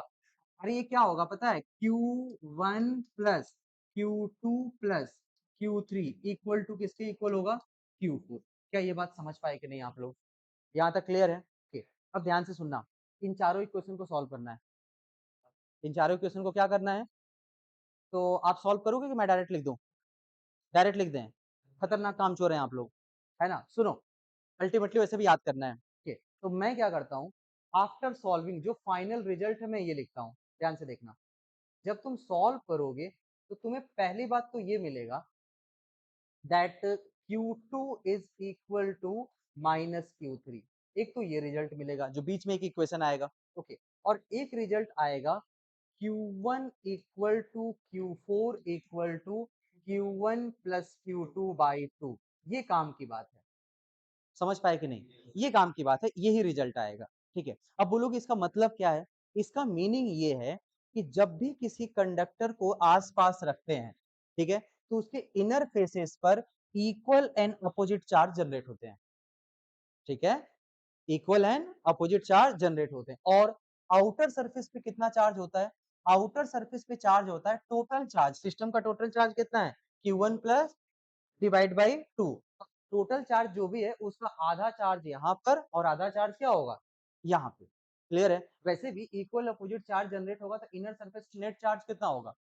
Speaker 1: अरे ये क्या होगा पता है? Q1 plus Q2 plus Q3 equal to किसके इक्वल होगा? Q4। क्या ये बात समझ पाए कि नहीं आप लोग? यहाँ तक क्लियर है? ओके, अब ध्यान से सुनना, इन चारों इक्वेशन को सॉल्व करना है। इन चारों इक्वेशन को क्या करना है? तो आप सॉल्व करोगे कि मैं डायरेक्ट लिख दूं? डायरेक्ट लिख दें? खतरनाक काम चोर हैं आप लोग, है ना? सुनो, अल्टीमेटली वैसे भी याद करना है। ओके, तो मैं क्या करता हूँ, आफ्टर सॉल्विंग जो फाइनल रिजल्ट है मैं ये लिखता हूँ। ध्यान से देखना, जब तुम सॉल्व करोगे तो तुम्हें पहली बात तो ये मिलेगा that Q2 is equal to minus Q3। एक तो ये रिजल्ट मिलेगा जो बीच में एक इक्वेशन आएगा। ओके, और एक रिजल्ट आएगा Q1 equal to Q4 equal to Q1 plus Q2 by 2। ये काम की बात है, समझ पाए कि नहीं? ये काम की बात है, यही रिजल्ट आएगा। ठीक है, अब बोलोगे इसका मतलब क्या है? इसका मीनिंग ये है कि जब भी किसी कंडक्टर को आसपास रखते हैं, ठीक है, तो उसके इनर फेसेस पर equal and opposite charge generate होते हैं। ठीक है, equal and opposite charge generate होते हैं। और आउटर सरफेस पे कितना चार्ज होता है? आउटर सरफेस पे चार्ज होता है टोटल चार्ज। सिस्टम का टोटल चार्ज कितना है? Q1 plus divide by 2। Total charge जो भी है उसका आधा चार्ज यहाँ पर और आधा चार्ज क्या होगा? यहाँ पे। क्लियर है? वैसे भी इक्वल अपोजिट चार्ज जनरेट होगा तो इनर सरफेस नेट चार्ज कितना होगा?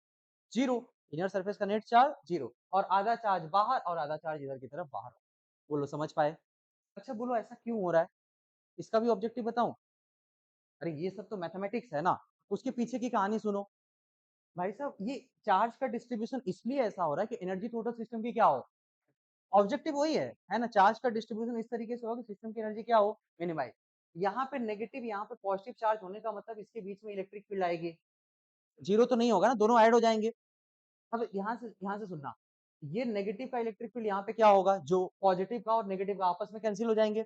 Speaker 1: जीरो। इनर सरफेस का नेट चार्ज जीरो, और आधा चार्ज बाहर और आधा चार्ज इधर की तरफ बाहर। बोलो समझ पाए? अच्छा बोलो ऐसा क्यों हो रहा है? इसका भी ऑब्जेक्टिव बताऊं? अरे ये सब तो मैथमेटिक्स है ना, उसके पीछे की कहानी सुनो। भाई साहब ये चार्ज का डिस्ट्रीब्यूशन इसलिए ऐसा हो रहा है कि एनर्जी टोटल सिस्टम की क्या हो, ऑब्जेक्टिव वही है ना? चार्ज का डिस्ट्रीब्यूशन इस तरीके से होगा कि सिस्टम की एनर्जी क्या हो, मिनिमाइज। यहाँ पे नेगेटिव, यहाँ पे पॉजिटिव चार्ज होने का मतलब इसके बीच में इलेक्ट्रिक फील्ड आएगी। जीरो तो नहीं होगा ना, दोनों ऐड हो जाएंगे। अब यहाँ से सुनना, ये नेगेटिव का इलेक्ट्रिक फील्ड यहाँ पे क्या होगा, जो पॉजिटिव का और नेगेटिव का आपस में कैंसिल हो जाएंगे,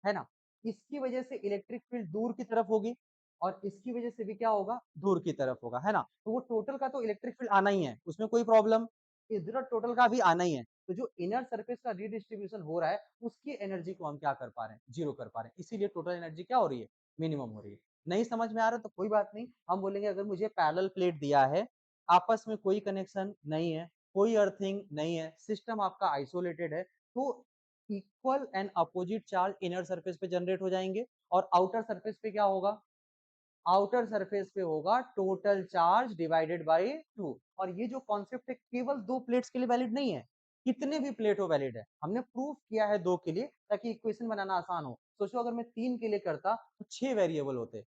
Speaker 1: है ना? इसकी वजह से इलेक्ट्रिक फील्ड दूर की तरफ होगी और इसकी वजह से भी क्या होगा, दूर की तरफ होगा, है ना? तो वो टोटल का तो इलेक्ट्रिक फील्ड आना ही है, उसमें कोई प्रॉब्लम, इधर टोटल का भी आना ही है। तो जो इनर सरफेस का रीडिस्ट्रीब्यूशन हो रहा है उसकी एनर्जी को हम क्या कर पा रहे हैं, जीरो कर पा रहे हैं, इसीलिए टोटल एनर्जी क्या हो रही है, मिनिमम हो रही है। नहीं समझ में आ रहा तो कोई बात नहीं, हम बोलेंगे अगर मुझे पैरेलल प्लेट दिया है, आपस में कोई कनेक्शन नहीं है, कोई अर्थिंग नहीं है, सिस्टम आपका आइसोलेटेड है, तो equal and opposite charge inner surface पे जनरेट हो जाएंगे और आउटर सरफेस पे क्या होगा, आउटर सरफेस पे होगा टोटल चार्ज डिवाइडेड बाय 2। और ये जो कॉन्सेप्ट है केवल दो प्लेट्स के लिए वैलिड नहीं है, कितने भी प्लेट हो वैलिड है। हमने प्रूफ किया है दो के लिए ताकि इक्वेशन बनाना आसान हो। सोचो अगर मैं तीन के लिए करता तो 6 वेरिएबल होते,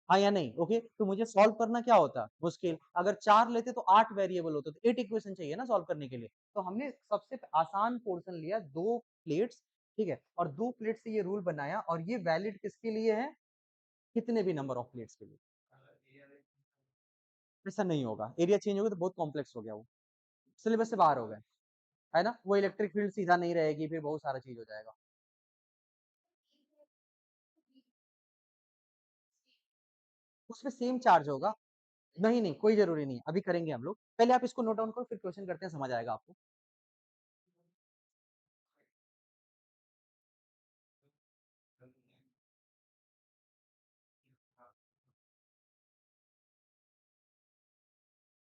Speaker 1: हाँ या नहीं? ओके, तो मुझे सॉल्व करना क्या होता, मुश्किल। अगर 4 लेते तो 8 वेरिएबल होते, तो 8 इक्वेशन चाहिए ना सॉल्व करने के लिए। तो हमने सबसे आसान पोर्शन लिया, दो प्लेट्स, ठीक है, और दो प्लेट से ये रूल बनाया, और ये वैलिड किसके लिए है, कितने भी नंबर ऑफ प्लेट्स के लिए। ऐसा नहीं होगा, एरिया चेंज हो गया तो बहुत कॉम्प्लेक्स हो गया, वो सिलेबस से बाहर हो गए, है ना? वो इलेक्ट्रिक फील्ड सीधा नहीं रहेगी, फिर बहुत सारा चीज हो जाएगा। उसमें सेम चार्ज होगा। नहीं नहीं, कोई जरूरी नहीं, अभी करेंगे हम लोग, पहले आप इसको नोट डाउन करो, फिर क्वेश्चन करते हैं, समझ आएगा आपको।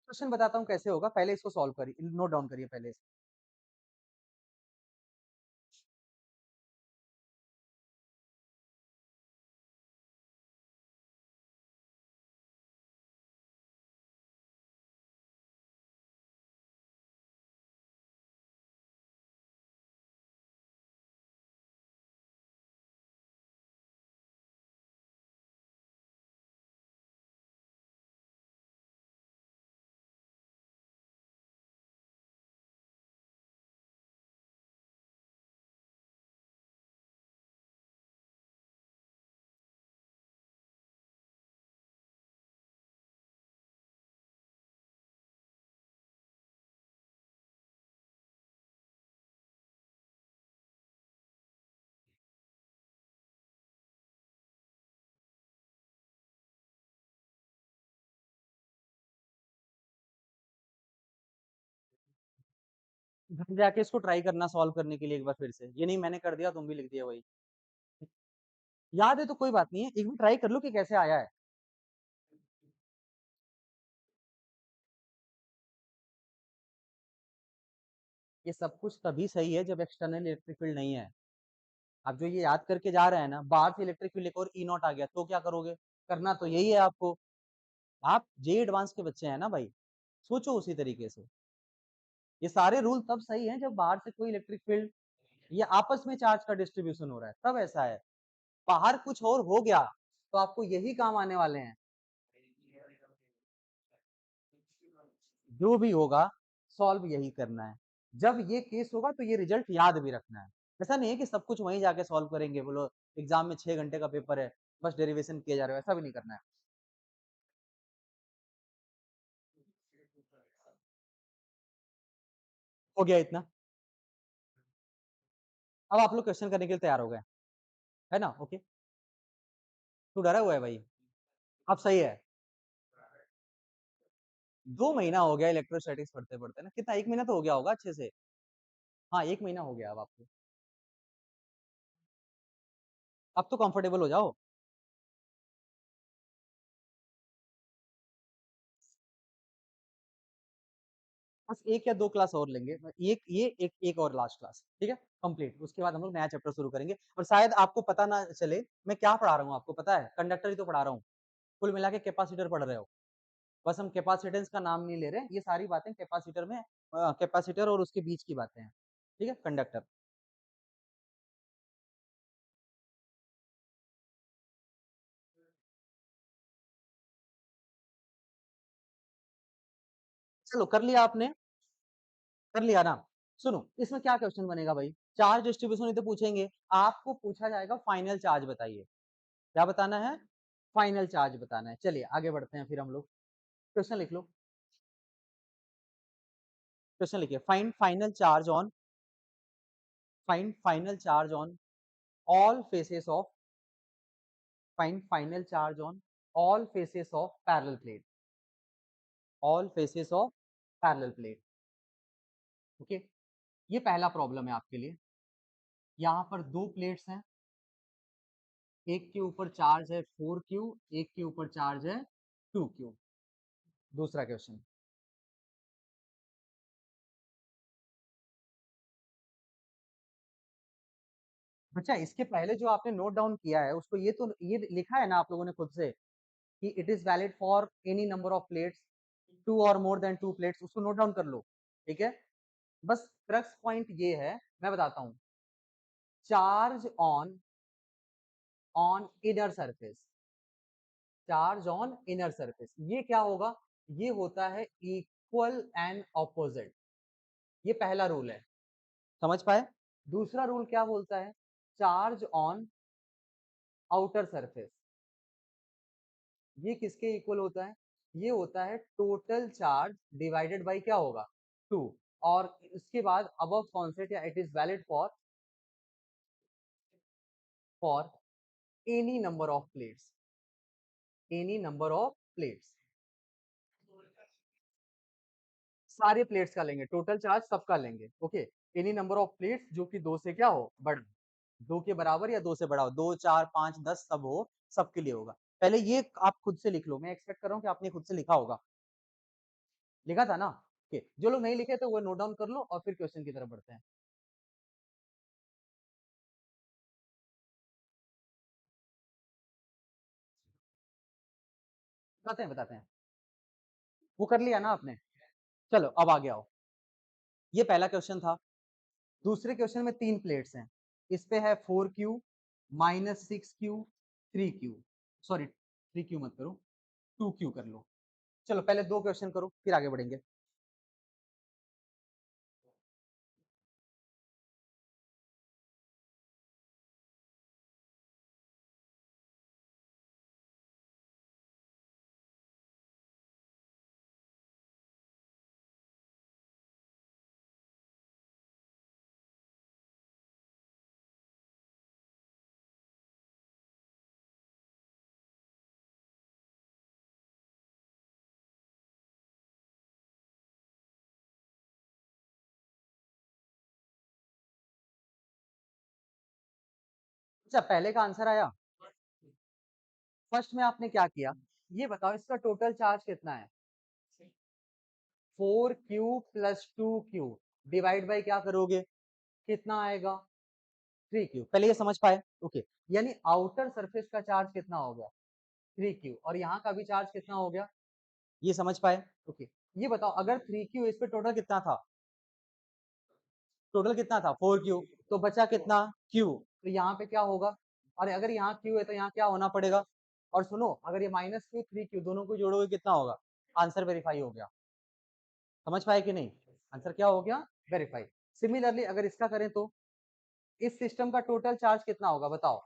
Speaker 1: क्वेश्चन बताता हूँ कैसे होगा, पहले इसको सॉल्व करिए, नोट डाउन करिए पहले। घर जाके इसको ट्राई करना सॉल्व करने के लिए एक बार फिर से, ये नहीं मैंने कर दिया तुम भी लिख दिया वही। याद है तो कोई बात नहीं है, एक बार ट्राई कर लो कि कैसे आया है। ये सब कुछ तभी सही है जब एक्सटर्नल इलेक्ट्रिक फील्ड नहीं है। आप जो ये याद करके जा रहे हैं ना, बाहर से इलेक्ट्रिक फील्ड एक और ई नॉट आ गया तो क्या करोगे? करना तो यही है आपको। आप जे एडवांस के बच्चे हैं ना भाई, सोचो उसी तरीके से। ये सारे रूल तब सही हैं जब बाहर से कोई इलेक्ट्रिक फील्ड या आपस में चार्ज का डिस्ट्रीब्यूशन हो रहा है, तब ऐसा है। बाहर कुछ और हो गया तो आपको यही काम आने वाले हैं। जो भी होगा सॉल्व यही करना है। जब ये केस होगा तो ये रिजल्ट याद भी रखना है। ऐसा नहीं है कि सब कुछ वहीं जाके सॉल्व करेंगे, बोलो एग्जाम में 6 घंटे का पेपर है बस डेरिवेशन किए जा रहे हो, ऐसा भी नहीं करना है। हो गया इतना। अब आप लोग क्वेश्चन करने के लिए तैयार हो गए, है ना? ओके। तू डरा हुआ है भाई? अब सही है। 2 महीना हो गया इलेक्ट्रोस्टैटिक्स पढ़ते पढ़ते ना, कितना 1 महीना तो हो गया होगा अच्छे से। हाँ 1 महीना हो गया अब आपको। अब तो कंफर्टेबल हो जाओ। बस 1 या 2 क्लास और लेंगे, एक ये एक और लास्ट क्लास, ठीक है कंप्लीट। उसके बाद हम लोग नया चैप्टर शुरू करेंगे। और शायद आपको पता ना चले मैं क्या पढ़ा रहा हूँ, आपको पता है? कंडक्टर ही तो पढ़ा रहा हूँ। कुल मिला के कैपेसिटर पढ़ रहे हो। बस हम कैपेसिटेंस का नाम नहीं ले रहे, ये सारी बातें कैपेसिटर में, कैपेसिटर और उसके बीच की बातें हैं, ठीक है? कंडक्टर। चलो कर लिया आपने, कर लिया ना? सुनो इसमें क्या क्वेश्चन बनेगा भाई, चार्ज डिस्ट्रीब्यूशन ही तो पूछेंगे। आपको पूछा जाएगा फाइनल चार्ज बताइए। क्या बताना है? फाइनल चार्ज बताना है। चलिए आगे बढ़ते हैं फिर हम लोग। क्वेश्चन लिख लो। क्वेश्चन लिखिए, find final charge on all faces of find final charge on all faces of parallel plate, all faces of parallel plate. Okay, ये पहला प्रॉब्लम है आपके लिए। यहाँ पर दो प्लेट्स हैं, एक के ऊपर चार्ज है 4Q, एक के ऊपर चार्ज है 2Q। दूसरा क्वेश्चन। अच्छा इसके पहले जो आपने नोट डाउन किया है उसको, ये लिखा है ना आप लोगों ने खुद से कि it is valid for any number of plates, 2 और मोर देन 2 प्लेट्स, उसको नोट डाउन कर लो। ठीक है, बस क्रक्स पॉइंट ये है, मैं बताता हूं। Charge on on inner surface, charge on inner surface, ये क्या होगा? ये होता है इक्वल एंड ऑपोजिट। ये पहला रूल है, समझ पाए? दूसरा रूल क्या बोलता है? चार्ज ऑन आउटर सरफेस, ये किसके इक्वल होता है? ये होता है टोटल चार्ज डिवाइडेड बाय क्या होगा? 2। और उसके बाद अबव कॉन्सेप्ट या it is valid for any number of plates, any number of plates, सारे प्लेट्स का लेंगे, टोटल चार्ज सबका लेंगे। Okay, any number of plates जो कि 2 से क्या हो? बड़ा, 2 के बराबर या 2 से बड़ा हो, 2 4 5 10 सब हो, सबके लिए होगा। पहले ये आप खुद से लिख लो, मैं एक्सपेक्ट कर रहा हूँ कि आपने खुद से लिखा होगा। लिखा था ना? ओके, जो लोग नहीं लिखे तो वो नोट डाउन कर लो और फिर क्वेश्चन की तरफ बढ़ते हैं। बताते हैं। वो कर लिया ना आपने? चलो अब आगे आओ। ये पहला क्वेश्चन था। दूसरे क्वेश्चन में 3 प्लेट्स हैं, इस पे है 4Q -6Q 3Q, sorry 3Q मत करो, 2Q कर लो। चलो पहले 2 क्वेश्चन करो फिर आगे बढ़ेंगे। अच्छा पहले का आंसर आया। फर्स्ट में आपने क्या किया, ये बताओ इसका टोटल चार्ज कितना है? 4Q + 2Q। डिवाइड बाय क्या करोगे, कितना आएगा 3q। पहले ये समझ पाए, ओके। यानी आउटर सरफेस का चार्ज कितना हो गया 3q, और यहाँ का भी चार्ज कितना हो गया, ये समझ पाए, ओके। ये बताओ अगर 3q, इस पे टोटल कितना था, टोटल कितना था 4q, तो बचा कितना q, तो यहाँ पे क्या होगा, और अगर यहाँ q है तो यहाँ क्या होना पड़ेगा, और सुनो अगर ये -q 3q दोनों को जोड़ोगे कितना होगा, आंसर वेरीफाई हो गया। समझ पाए कि नहीं, आंसर क्या हो गया, वेरीफाई। सिमिलरली अगर इसका करें तो इस सिस्टम का टोटल चार्ज कितना होगा बताओ,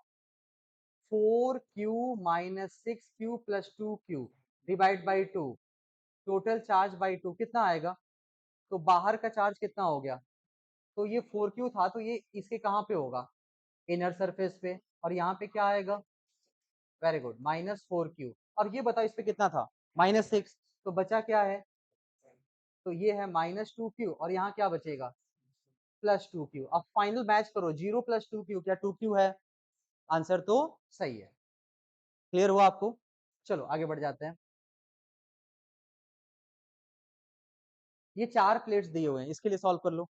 Speaker 1: 4q - 6q + 2q divide by 2, total charge by 2 कितना आएगा, तो बाहर का चार्ज कितना हो गया, तो ये 4q था तो ये इसके कहाँ पे होगा, इनर सरफेस पे, और यहाँ पे क्या आएगा, वेरी गुड -4q, और ये बताओ इस पे कितना था -6, तो बचा क्या है, तो ये है -2q, और यहाँ क्या बचेगा +2q। अब फाइनल मैच करो, 0 + 2q क्या 2q है, आंसर तो सही है। क्लियर हुआ आपको, चलो आगे बढ़ जाते हैं। ये 4 प्लेट्स दिए हुए हैं, इसके लिए सॉल्व कर लो।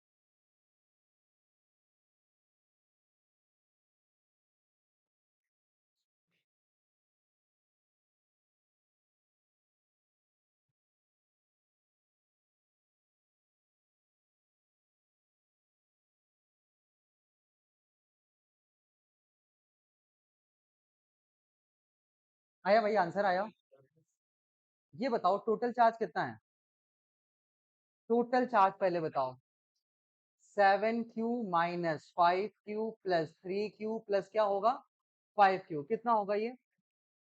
Speaker 1: आया भाई, आंसर आया। ये बताओ टोटल चार्ज कितना है, टोटल चार्ज पहले बताओ, 7q - 5q + 3q प्लस क्या होगा 5q, कितना होगा ये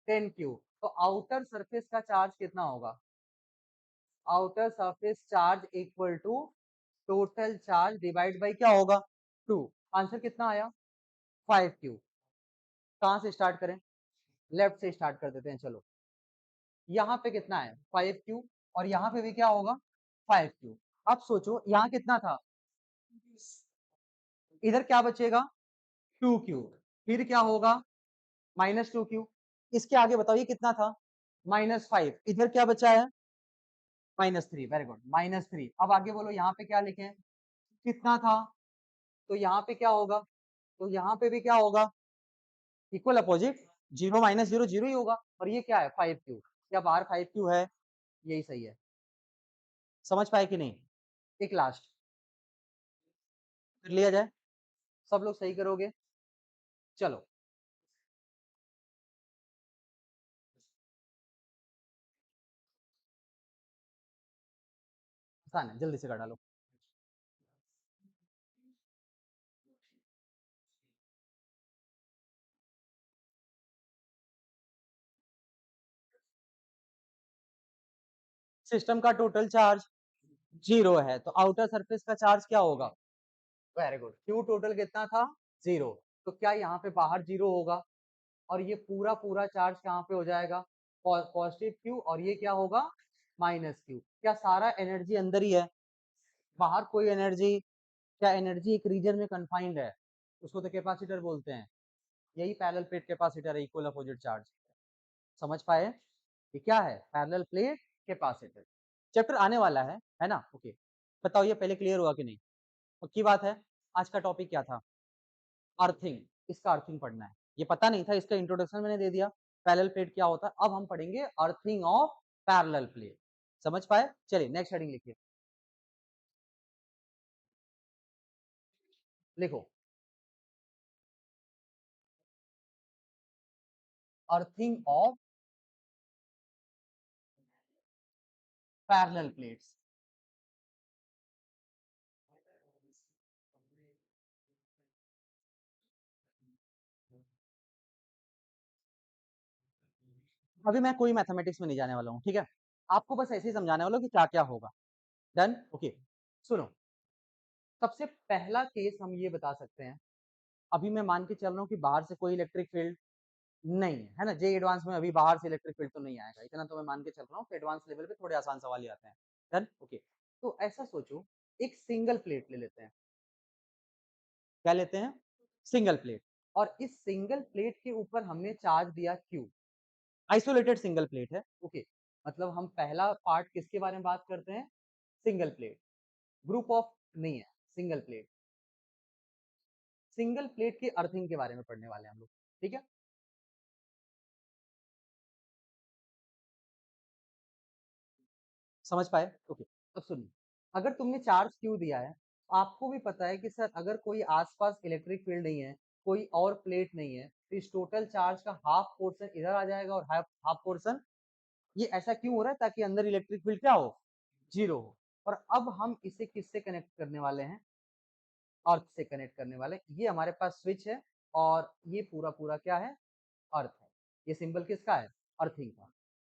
Speaker 1: 10q। तो आउटर सरफेस का चार्ज कितना होगा, outer surface charge equal to total charge divide by क्या होगा 2। आंसर कितना आया 5q। कहाँ से स्टार्ट करें, लेफ्ट से स्टार्ट कर देते हैं, चलो। यहाँ पे कितना है 5q, और यहाँ पे भी क्या होगा 5q। अब सोचो यहाँ कितना था, इधर क्या बचेगा 2q, फिर क्या होगा -2q, इसके आगे बताओ ये कितना था -5, इधर क्या बचा है -3, वेरी गुड -3। अब आगे बोलो यहाँ पे क्या लिखें, कितना था, तो यहाँ पे क्या होगा, तो यहाँ पे भी क्या होगा इक्वल अपोजिट, 0 - 0 0 ही होगा, और ये क्या है 5q, क्या बाहर 5q है, यही सही है। समझ पाए कि नहीं, एक लास्ट कर लिया जाए, सब लोग सही करोगे, चलो। आसान है, जल्दी से कर डालो। सिस्टम का टोटल चार्ज 0 है, तो आउटर सरफेस का चार्ज क्या होगा, वेरी गुड, क्यू टोटल कितना था 0, तो क्या यहाँ पे बाहर 0 होगा, और ये पूरा पूरा चार्ज कहाँ पे हो जाएगा पॉजिटिव क्यू, और ये क्या होगा -q। क्या सारा एनर्जी अंदर ही है, बाहर कोई एनर्जी, क्या एनर्जी एक रीजन में कन्फाइंड है, उसको तो कैपेसिटर बोलते हैं, यही पैरेलल प्लेट कैपेसिटर है, इक्वल अपोजिट चार्ज। समझ पाए, ये क्या है पैरेलल प्लेट कैपेसिटर। चैप्टर आने वाला है ना, ओके। बताओ ये पहले क्लियर हुआ कि नहीं, पक्की बात है। आज का टॉपिक क्या था, अर्थिंग, इसका अर्थिंग पढ़ना है, ये पता नहीं था, इसका इंट्रोडक्शन मैंने दे दिया, पैरेलल प्लेट क्या होता है, अब हम पढ़ेंगे अर्थिंग ऑफ पैरेलल प्लेट। समझ पाए, चलिए नेक्स्ट हेडिंग लिखिए, लिखो अर्थिंग ऑफ पैरेलल प्लेट्स। अभी मैं कोई मैथमेटिक्स में नहीं जाने वाला हूँ, ठीक है, आपको बस ऐसे ही समझाने वाला हूँ कि क्या क्या होगा। Done, okay. सुनो, सबसे पहला केस हम ये बता सकते हैं, अभी मैं मान के चल रहा हूँ कि बाहर से कोई इलेक्ट्रिक फील्ड नहीं है ना, जे एडवांस में अभी बाहर से इलेक्ट्रिक फील्ड तो नहीं आएगा, इतना तो मैं मान के चल रहा हूँ, एडवांस लेवल पे थोड़े आसान सवाल ही आते हैं। Done, okay. तो ऐसा सोचो, एक सिंगल प्लेट ले लेते हैं, क्या लेते हैं सिंगल प्लेट, और इस सिंगल प्लेट के ऊपर हमने चार्ज दिया क्यू, आइसोलेटेड सिंगल प्लेट है, ओके। मतलब हम पहला पार्ट किसके बारे में बात करते हैं, सिंगल प्लेट, ग्रुप ऑफ नहीं है, सिंगल प्लेट। सिंगल प्लेट की अर्थिंग के बारे में पढ़ने वाले हैं हम लोग, ठीक है। समझ पाए? ओके। अब सुनिए, अगर तुमने चार्ज क्यू दिया है, आपको भी पता है कि सर अगर कोई आसपास इलेक्ट्रिक फील्ड नहीं है, कोई और प्लेट नहीं है, तो इस टोटल चार्ज का हाफ पोर्शन इधर आ जाएगा और हाफ हाफ पोर्शन, ये ऐसा क्यों हो रहा है? ताकि अंदर इलेक्ट्रिक फील्ड क्या हो? जीरो हो। और अब हम इसे किससे कनेक्ट करने वाले हैं? अर्थ से कनेक्ट करने वाले। ये हमारे पास स्विच है और ये पूरा पूरा क्या है? अर्थ है। ये सिंबल किसका है? अर्थिंग का।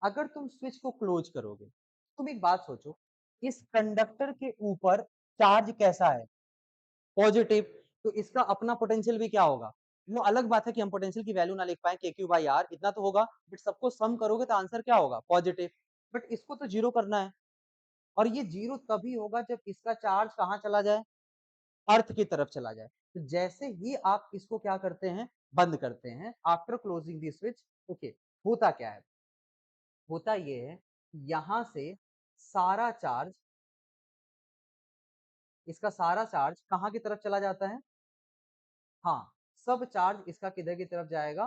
Speaker 1: अगर तुम स्विच को क्लोज करोगे, तुम एक बात सोचो, इस कंडक्टर के ऊपर चार्ज कैसा है? पॉजिटिव। तो इसका अपना पोटेंशियल भी क्या होगा? वो अलग बात है कि हम पोटेंशियल की वैल्यू ना लिख पाए, के क्यू बाई आर इतना तो होगा, बट सबको सम करोगे तो आंसर क्या होगा? पॉजिटिव। बट इसको तो जीरो करना है, और ये जीरो तभी होगा जब इसका चार्ज कहाँ चला जाए? अर्थ की तरफ चला जाए। तो जैसे ही आप इसको क्या करते हैं? बंद करते हैं, आफ्टर क्लोजिंग दी स्विच, ओके, होता क्या है? होता ये है, यहां से सारा चार्ज, इसका सारा चार्ज कहाँ की तरफ चला जाता है? हाँ, सब चार्ज इसका किधर की तरफ जाएगा?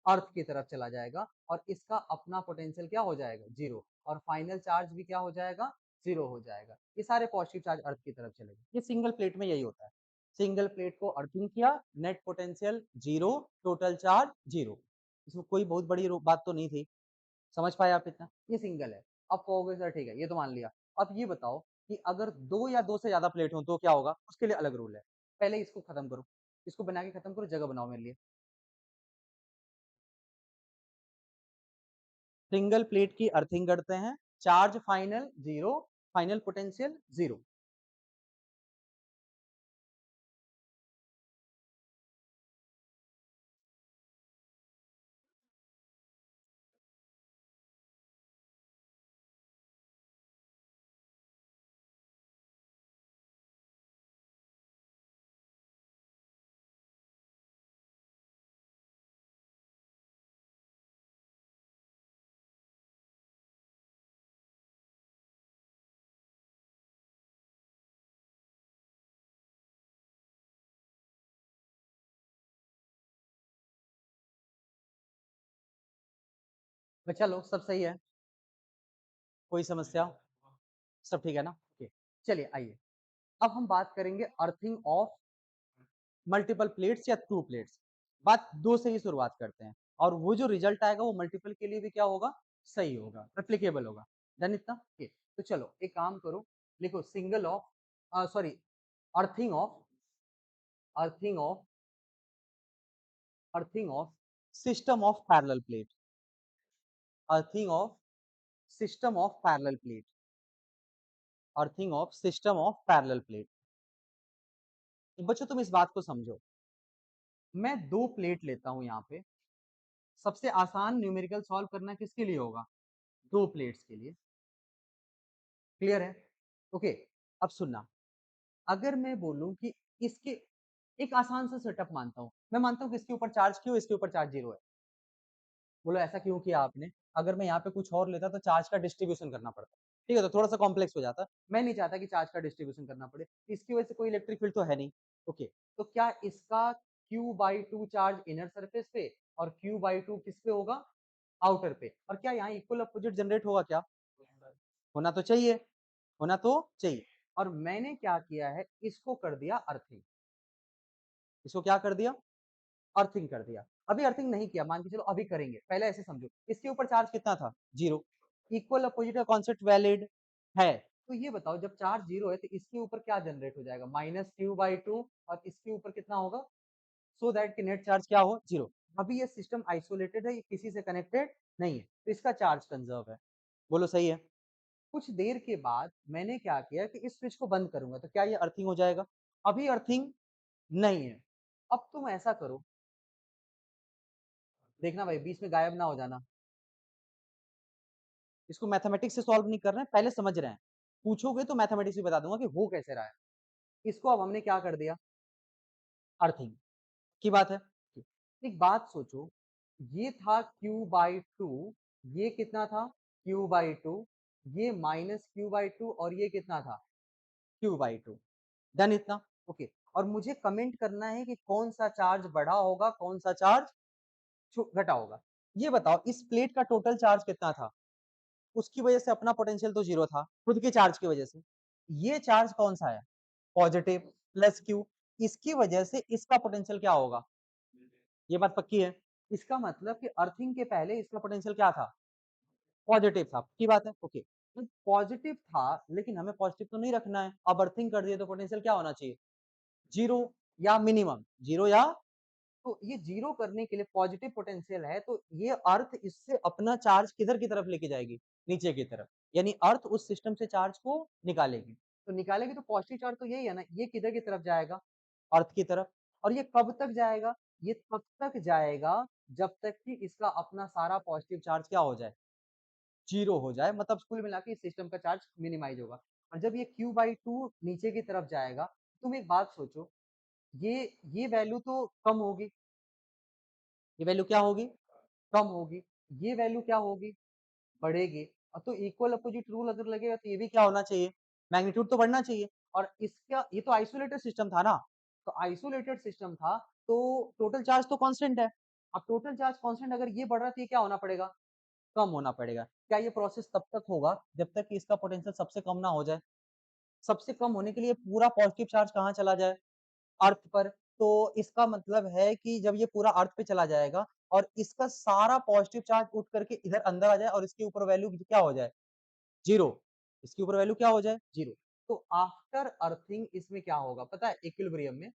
Speaker 1: अर्थ की तरफ चला जाएगा, और इसका अपना पोटेंशियल क्या हो जाएगा? जीरो। और फाइनल चार्ज भी क्या हो जाएगा? जीरो हो जाएगा। ये सारे पॉजिटिव चार्ज अर्थ की तरफ चलेंगे। ये सिंगल प्लेट में यही होता है। सिंगल प्लेट को अर्थिंग किया, net potential zero, total charge zero. इसमें कोई बहुत बड़ी बात तो नहीं थी। समझ पाए आप इतना? ये सिंगल है। अब कहोगे सर ठीक है, ये तो मान लिया। अब ये बताओ कि अगर दो या दो से ज्यादा प्लेट हो तो क्या होगा? उसके लिए अलग रूल है। पहले इसको खत्म करो, इसको बना के खत्म करो, जगह बनाओ मेरे लिए। सिंगल प्लेट की अर्थिंग करते हैं, charge final zero, final potential zero. तो चलो, सब सही है, कोई समस्या? सब ठीक है ना? ओके, चलिए आइए, अब हम बात करेंगे अर्थिंग ऑफ मल्टीपल प्लेट्स या टू प्लेट्स। बात दो से ही शुरुआत करते हैं, और वो जो रिजल्ट आएगा वो मल्टीपल के लिए भी क्या होगा? सही होगा, एप्लीकेबल होगा। डन इतना? ओके, तो चलो एक काम करो, लिखो single of, sorry, earthing of, earthing of, earthing of system of parallel plate, earthing of system of parallel plate, earthing of system of parallel plate. बच्चों तुम इस बात को समझो, मैं दो प्लेट लेता हूं यहाँ पे, सबसे आसान न्यूमेरिकल सॉल्व करना किसके लिए होगा? दो प्लेट्स के लिए। क्लियर है? ओके, अब सुनना, अगर मैं बोलूं कि इसके, एक आसान सा सेटअप मानता हूं, मैं मानता हूं कि इसके ऊपर चार्ज क्यों, इसके ऊपर चार्ज जीरो है। बोलो ऐसा क्यों किया आपने? अगर मैं यहाँ पे कुछ और लेता तो चार्ज का डिस्ट्रीब्यूशन करना पड़ता, ठीक है, तो थोड़ा सा कॉम्प्लेक्स हो जाता। मैं नहीं चाहता कि चार्ज का डिस्ट्रीब्यूशन करना पड़े, इसकी वजह से कोई इलेक्ट्रिक फील्ड तो है नहीं। ओके, तो क्या इसका Q/2 चार्ज इनर सरफेस पे और Q/2 किस पे होगा? आउटर पे। और क्या यहाँ इक्वल अपोजिट जनरेट होगा क्या? होना तो चाहिए, होना तो चाहिए। और मैंने क्या किया है, इसको कर दिया अर्थिंग। इसको क्या कर दिया? अर्थिंग कर दिया। अभी अर्थिंग नहीं किया, मान के चलो अभी करेंगे, पहले ऐसे समझो, इसके ऊपर चार्ज कितना था? जीरो। इक्वल अपोजिट का कॉन्सेप्ट वैलिड है। तो ये बताओ, जब चार्ज जीरो है तो इसके ऊपर क्या जनरेट हो जाएगा? -Q/2, और इसके ऊपर कितना होगा? सो दैट कि नेट चार्ज क्या हो? जीरो। अभी ये सिस्टम आइसोलेटेड है, ये किसी से कनेक्टेड नहीं है, तो इसका चार्ज कंजर्व है। बोलो सही है? कुछ देर के बाद मैंने क्या किया कि इस स्विच को बंद करूंगा, तो क्या ये अर्थिंग हो जाएगा? अभी अर्थिंग नहीं है। अब तुम ऐसा करो, देखना भाई बीच में गायब ना हो जाना, इसको मैथमेटिक्स से सॉल्व नहीं कर रहे हैं, पहले समझ रहे हैं। पूछोगे तो मैथमेटिक्स भी बता दूंगा कि हो कैसे रहा है। इसको अब हमने क्या कर दिया? अर्थिंग की बात है। एक बात सोचो, ये था Q/2, ये कितना था? Q/2, ये -Q/2, और ये कितना था? Q/2। डन इतना? ओके। और मुझे कमेंट करना है कि कौन-सा चार्ज बढ़ा होगा, कौन-सा चार्ज घटा होगा। ये बताओ इस प्लेट का टोटल चार्ज कितना था? उसकी वजह से अपना पोटेंशियल तो 0 था, खुद के चार्ज की वजह से। ये चार्ज कौन-सा है? Positive plus Q। इसकी वजह से इसका पोटेंशियल क्या होगा? ये बात पक्की है। इसका मतलब कि अर्थिंग के पहले इसका पोटेंशियल क्या था? पॉजिटिव था, पक्की बात है? ओके। तो पॉजिटिव था, लेकिन हमें पॉजिटिव तो नहीं रखना है। अब अर्थिंग कर दिए तो पोटेंशियल क्या होना चाहिए? 0 या मिनिमम 0 या तो ये 0 करने के लिए पॉजिटिव पोटेंशियल है, तो ये अर्थ इससे अपना चार्ज किधर की तरफ लेके जाएगी? नीचे की तरफ। यानी अर्थ उस सिस्टम से चार्ज को निकालेगी। तो निकालेगी तो पॉजिटिव चार्ज तो यही है ना, ये किधर की तरफ जाएगा? अर्थ की तरफ। और ये कब तक जाएगा? ये तब तक जाएगा जब तक कि इसका अपना सारा पॉजिटिव चार्ज क्या हो जाए? 0 हो जाए, मतलब कुल मिला के इस सिस्टम का चार्ज मिनिमाइज़ होगा। और जब ये Q/2 नीचे की तरफ जाएगा, तुम एक बात सोचो, ये वैल्यू तो कम होगी, ये वैल्यू क्या होगी? कम होगी। ये वैल्यू क्या होगी? बढ़ेगी। तो इक्वल अपोजिट रूल अगर लगेगा तो ये भी क्या होना चाहिए? मैग्नीट्यूड तो बढ़ना चाहिए। और इसका ये तो आइसोलेटेड सिस्टम था ना, तो आइसोलेटेड सिस्टम था, तो टोटल चार्ज तो कांस्टेंट है। अब टोटल चार्ज कांस्टेंट अगर ये बढ़ रहा है तो ये क्या होना पड़ेगा? कम होना पड़ेगा। क्या ये प्रोसेस तब तक होगा जब तक कि इसका पोटेंशियल सबसे कम ना हो जाए? सबसे कम होने के लिए पूरा पॉजिटिव चार्ज कहाँ चला जाए? अर्थ पर। तो इसका मतलब है कि जब ये पूरा अर्थ पे चला जाएगा और इसका सारा पॉजिटिव चार्ज उठ करके इधर अंदर आ जाए और इसके ऊपर वैल्यू क्या हो जाए? 0। इसके ऊपर वैल्यू क्या हो जाए? 0। तो आफ्टर अर्थिंग इसमें क्या होगा पता है? इक्विलिब्रियम में,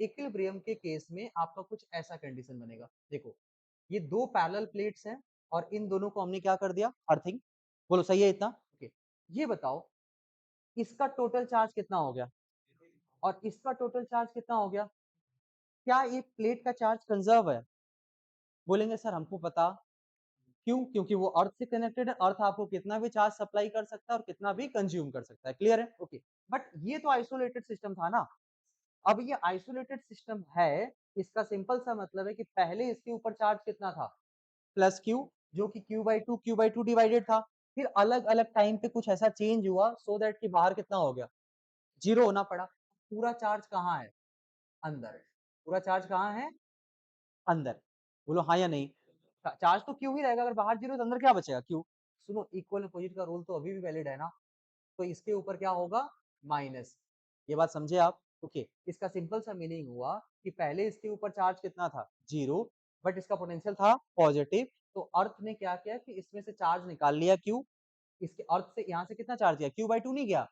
Speaker 1: इक्विलिब्रियम के केस में आपका कुछ ऐसा कंडीशन बनेगा। देखो, ये 2 पैरेलल प्लेट्स हैं और इन दोनों को हमने क्या कर दिया? अर्थिंग। बोलो सही है इतना? ओके। ये बताओ इसका टोटल चार्ज कितना हो गया? और इसका टोटल चार्ज कितना हो गया? क्या ये प्लेट का चार्ज कंज़र्व है? बोलेंगे सर हमको पता। क्यों? क्योंकि वो अर्थ से कनेक्टेड है, अर्थ आपको कितना भी चार्ज सप्लाई कर सकता है और कितना भी कंज्यूम कर सकता है। क्लियर है? ओके। बट ये तो आइसोलेटेड सिस्टम था ना। अब ये आइसोलेटेड सिस्टम है, इसका सिंपल सा मतलब है कि पहले इसके ऊपर चार्ज कितना था? प्लस Q, जो कि Q/2 डिवाइडेड था। फिर अलग-अलग टाइम पे कुछ ऐसा चेंज हुआ सो दैट कि बाहर कितना हो गया? 0 होना पड़ा। पूरा चार्ज कहाँ है? अंदर। पूरा चार्ज कहाँ है? अंदर। बोलो हाँ या नहीं? चार्ज तो Q ही रहेगा, अगर बाहर 0 तो अंदर क्या बचेगा? Q। सुनो, इक्वल अपोजिट का रूल तो अभी भी वैलिड है ना? तो इसके ऊपर क्या होगा? माइनस। ये बात समझे आप? ओके। इसका सिंपल सा मीनिंग हुआ कि पहले इसके ऊपर चार्ज कितना था? 0, बट इसका पोटेंशियल था पॉजिटिव। तो अर्थ ने क्या किया कि इसमें से चार्ज निकाल लिया Q। इसके अर्थ से यहाँ से कितना चार्ज गया? Q/2 नहीं गया?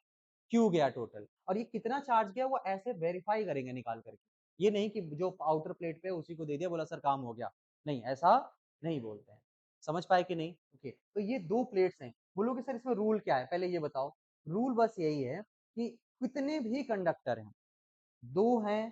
Speaker 1: Q गया टोटल। और ये कितना चार्ज गया वो ऐसे वेरीफाई करेंगे निकाल करके। ये नहीं कि जो आउटर प्लेट पे उसी को दे दिया, बोला सर काम हो गया। नहीं, ऐसा नहीं बोलते हैं। समझ पाए कि नहीं? ओके। तो ये 2 प्लेट्स हैं। बोलोगे सर इसमें रूल क्या है? पहले ये बताओ। रूल बस यही है कि कितने भी कंडक्टर हैं, 2 हैं,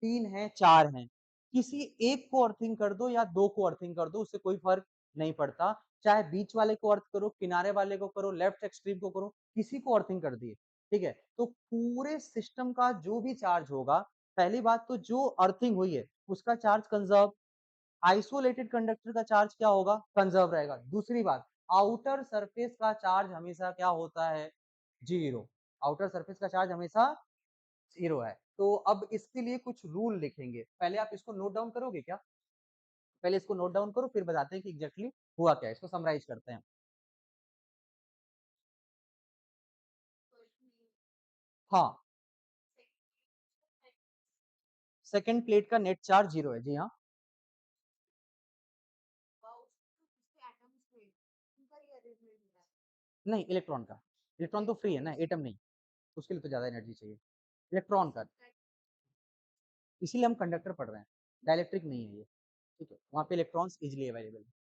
Speaker 1: 3 हैं, 4 हैं, किसी एक को अर्थिंग कर दो या 2 को अर्थिंग कर दो, उससे कोई फ़र्क नहीं पड़ता। चाहे बीच वाले को अर्थ करो, किनारे वाले को करो, लेफ्ट एक्सट्रीम को करो, किसी को अर्थिंग कर दिए, ठीक है? तो पूरे सिस्टम का जो भी चार्ज होगा, पहली बात तो जो अर्थिंग हुई है, उसका चार्ज कंज़र्व। आइसोलेटेड कंडक्टर का चार्ज क्या होगा? कंज़र्व रहेगा। दूसरी बात, आउटर सरफेस का चार्ज हमेशा क्या होता है? 0। आउटर सरफेस का चार्ज हमेशा 0 है। तो अब इसके लिए कुछ रूल लिखेंगे। पहले आप इसको नोट डाउन करोगे क्या? पहले इसको नोट डाउन करो, फिर बताते हैं कि एग्ज़ैक्टली हुआ क्या है। इसको समराइज़ करते हैं। हाँ, सेकंड प्लेट का नेट चार्ज 0 है। जी हाँ। नहीं, इलेक्ट्रॉन का। इलेक्ट्रॉन तो फ्री है ना, एटम नहीं। उसके लिए तो ज़्यादा एनर्जी चाहिए। इलेक्ट्रॉन का। इसीलिए हम कंडक्टर पढ़ रहे हैं। डाइलेक्ट्रिक नहीं है ये, ठीक है? वहाँ पे इलेक्ट्रॉन्स ईज़िली अवेलेबल हैं।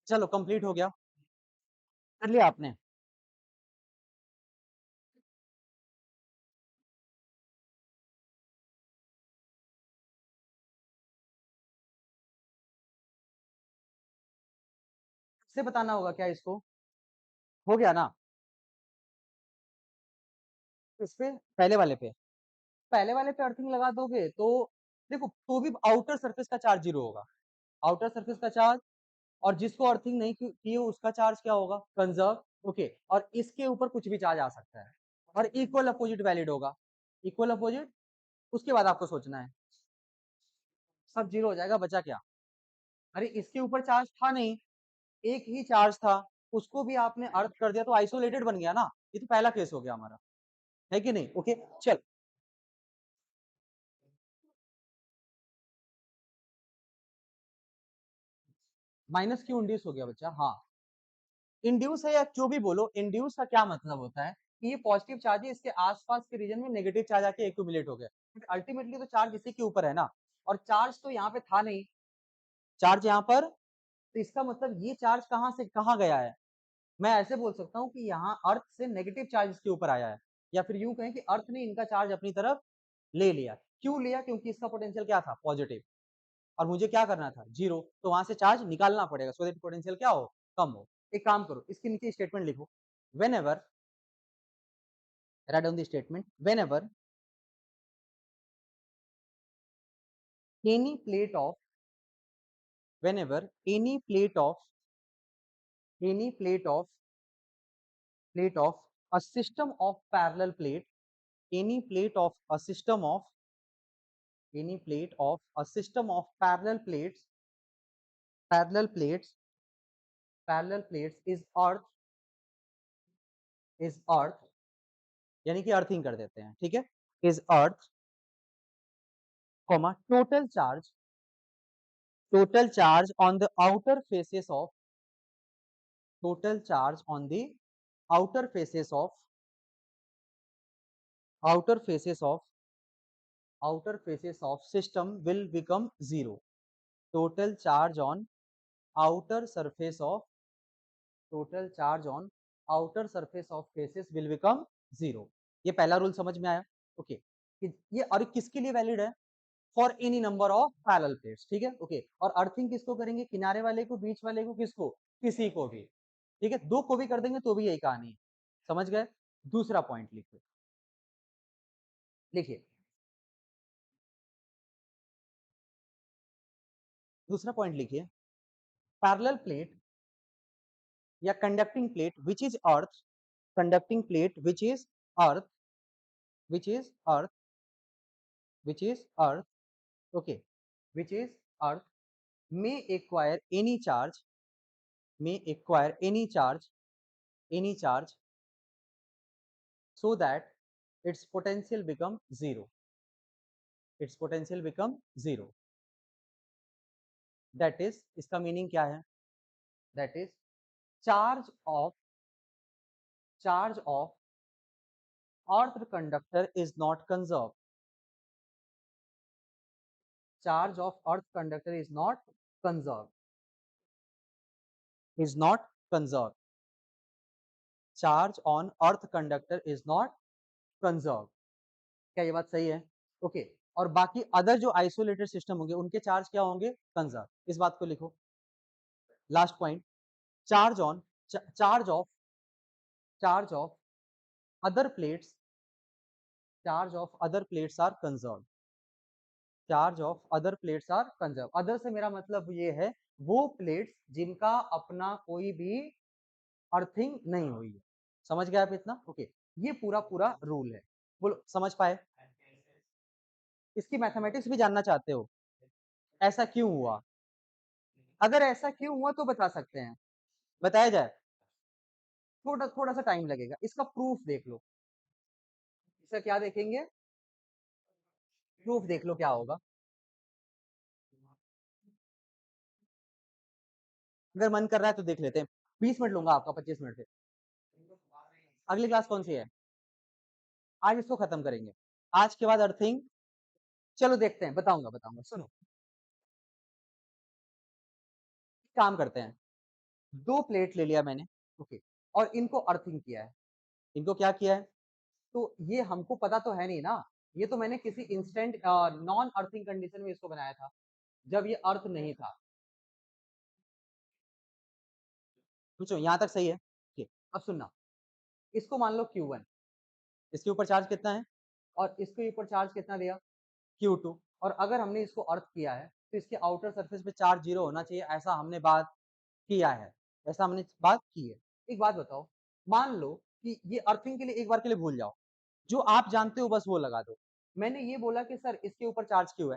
Speaker 1: चलो कंप्लीट हो गया, कर लिया आपने? से बताना होगा क्या इसको? हो गया ना? इस पे पहले वाले पे, पहले वाले पे अर्थिंग लगा दोगे तो देखो, तो भी आउटर सरफेस का चार्ज 0 होगा। आउटर सरफेस का चार्ज, और जिसको अर्थिंग नहीं की हो उसका चार्ज क्या होगा? कंजर्व। ओके, और इसके ऊपर कुछ भी चार्ज आ सकता है, और इक्वल अपोजिट वैलिड होगा। इक्वल अपोजिट, उसके बाद आपको सोचना है, सब 0 हो जाएगा, बचा क्या? अरे इसके ऊपर चार्ज था नहीं, एक ही चार्ज था, उसको भी आपने अर्थ कर दिया तो आइसोलेटेड बन गया ना। ये तो पहला केस हो गया हमारा, है कि नहीं? ओके, चल। माइनस क्यों इंड्यूस हो गया बच्चा? हाँ, इंड्यूस है या जो भी बोलो, इंड्यूस का क्या मतलब होता है कि ये पॉजिटिव चार्ज है, इसके आसपास के रीजन में नेगेटिव चार्ज आके एक्यूमुलेट हो गया। अल्टीमेटली तो चार्ज इसी के ऊपर है ना, और चार्ज तो यहाँ पे था नहीं, चार्ज यहाँ पर, तो इसका मतलब ये चार्ज कहाँ से कहाँ गया है? मैं ऐसे बोल सकता हूँ कि यहाँ अर्थ से नेगेटिव चार्ज इसके ऊपर आया है, या फिर यूं कहें कि अर्थ ने इनका चार्ज अपनी तरफ ले लिया। क्यों लिया? क्योंकि इसका पोटेंशियल क्या था? पॉजिटिव, और मुझे क्या करना था? 0, तो वहां से चार्ज निकालना पड़ेगा सो दैट पोटेंशियल क्या हो? कम हो। एक काम करो, इसके नीचे स्टेटमेंट लिखो, when ever, write down the statement, whenever any plate of, whenever any plate of a system of parallel plate, any plate of a system of, any plate of a system of parallel plates, parallel plates is earth, यानी कि earthing कर देते हैं, ठीक है? is earth, comma, total charge on the outer faces of, total charge on the outer faces of, outer faces of, outer faces of system will become 0. Total charge on outer surface of, total charge on outer surface of faces will become 0. ये पहला rule समझ में आया? Okay, ये और किसके लिए valid है? For any number of parallel plates, ठीक है? ओके, और अर्थिंग किसको करेंगे? किनारे वाले को, बीच वाले को, किसको? किसी को भी, ठीक है? दो को भी कर देंगे तो भी यही कहानी है, समझ गए? दूसरा पॉइंट लिखिए, लिखिए दूसरा पॉइंट लिखिए, पैरेलल प्लेट या conducting plate which is earth, conducting plate which is earth, which is earth, which is earth, okay, which is earth, may acquire any charge, may acquire any charge, so that its potential become 0, its potential become 0, that is, इसका meaning क्या है? that is, charge of, charge of earth conductor is not conserved, charge of earth conductor is not conserved, is not conserved, charge on earth conductor is not conserved. क्या ये बात सही है? Okay, और बाकी अदर जो आइसोलेटेड सिस्टम होंगे उनके चार्ज क्या होंगे? कंजर्व। इस बात को लिखो, last point, charge on, charge of other plates, charge of other plates are conserve, charge of other plates are conserve. Other से मेरा मतलब ये है वो प्लेट्स जिनका अपना कोई भी अर्थिंग नहीं हुई है। समझ गए आप इतना? ओके, ये पूरा पूरा रूल है, बोलो समझ पाए? इसकी मैथमेटिक्स भी जानना चाहते हो? ऐसा क्यों हुआ? अगर ऐसा क्यों हुआ तो बता सकते हैं, बताया जाए? थोड़ा थोड़ा सा टाइम लगेगा, इसका प्रूफ देख लो। इसका क्या देखेंगे? प्रूफ देख लो क्या होगा। अगर मन कर रहा है तो देख लेते हैं, 20 मिनट लूंगा आपका, 25 मिनट से। अगली क्लास कौन सी है? आज इसको खत्म करेंगे, आज के बाद अर्थिंग। चलो देखते हैं, बताऊंगा बताऊंगा, सुनो, काम करते हैं, 2 प्लेट ले लिया मैंने, ओके, और इनको अर्थिंग किया है। इनको क्या किया है? तो ये हमको पता तो है नहीं ना, ये तो मैंने किसी इंस्टेंट नॉन अर्थिंग कंडीशन में इसको बनाया था, जब ये अर्थ नहीं था। पूछो यहाँ तक सही है? ठीक, अब सुनना, इसको मान लो Q1, इसके ऊपर चार्ज कितना है? और इसके ऊपर चार्ज कितना दिया? Q2, और अगर हमने इसको अर्थ किया है, तो इसके आउटर सरफेस पे चार्ज 0 होना चाहिए, ऐसा हमने बात किया है, ऐसा हमने बात की है। एक बात बताओ, मान लो कि ये अर्थिंग के लिए एक बार के लिए भूल जाओ, जो आप जानते हो बस वो लगा दो। मैंने ये बोला कि सर इसके ऊपर चार्ज क्यों है?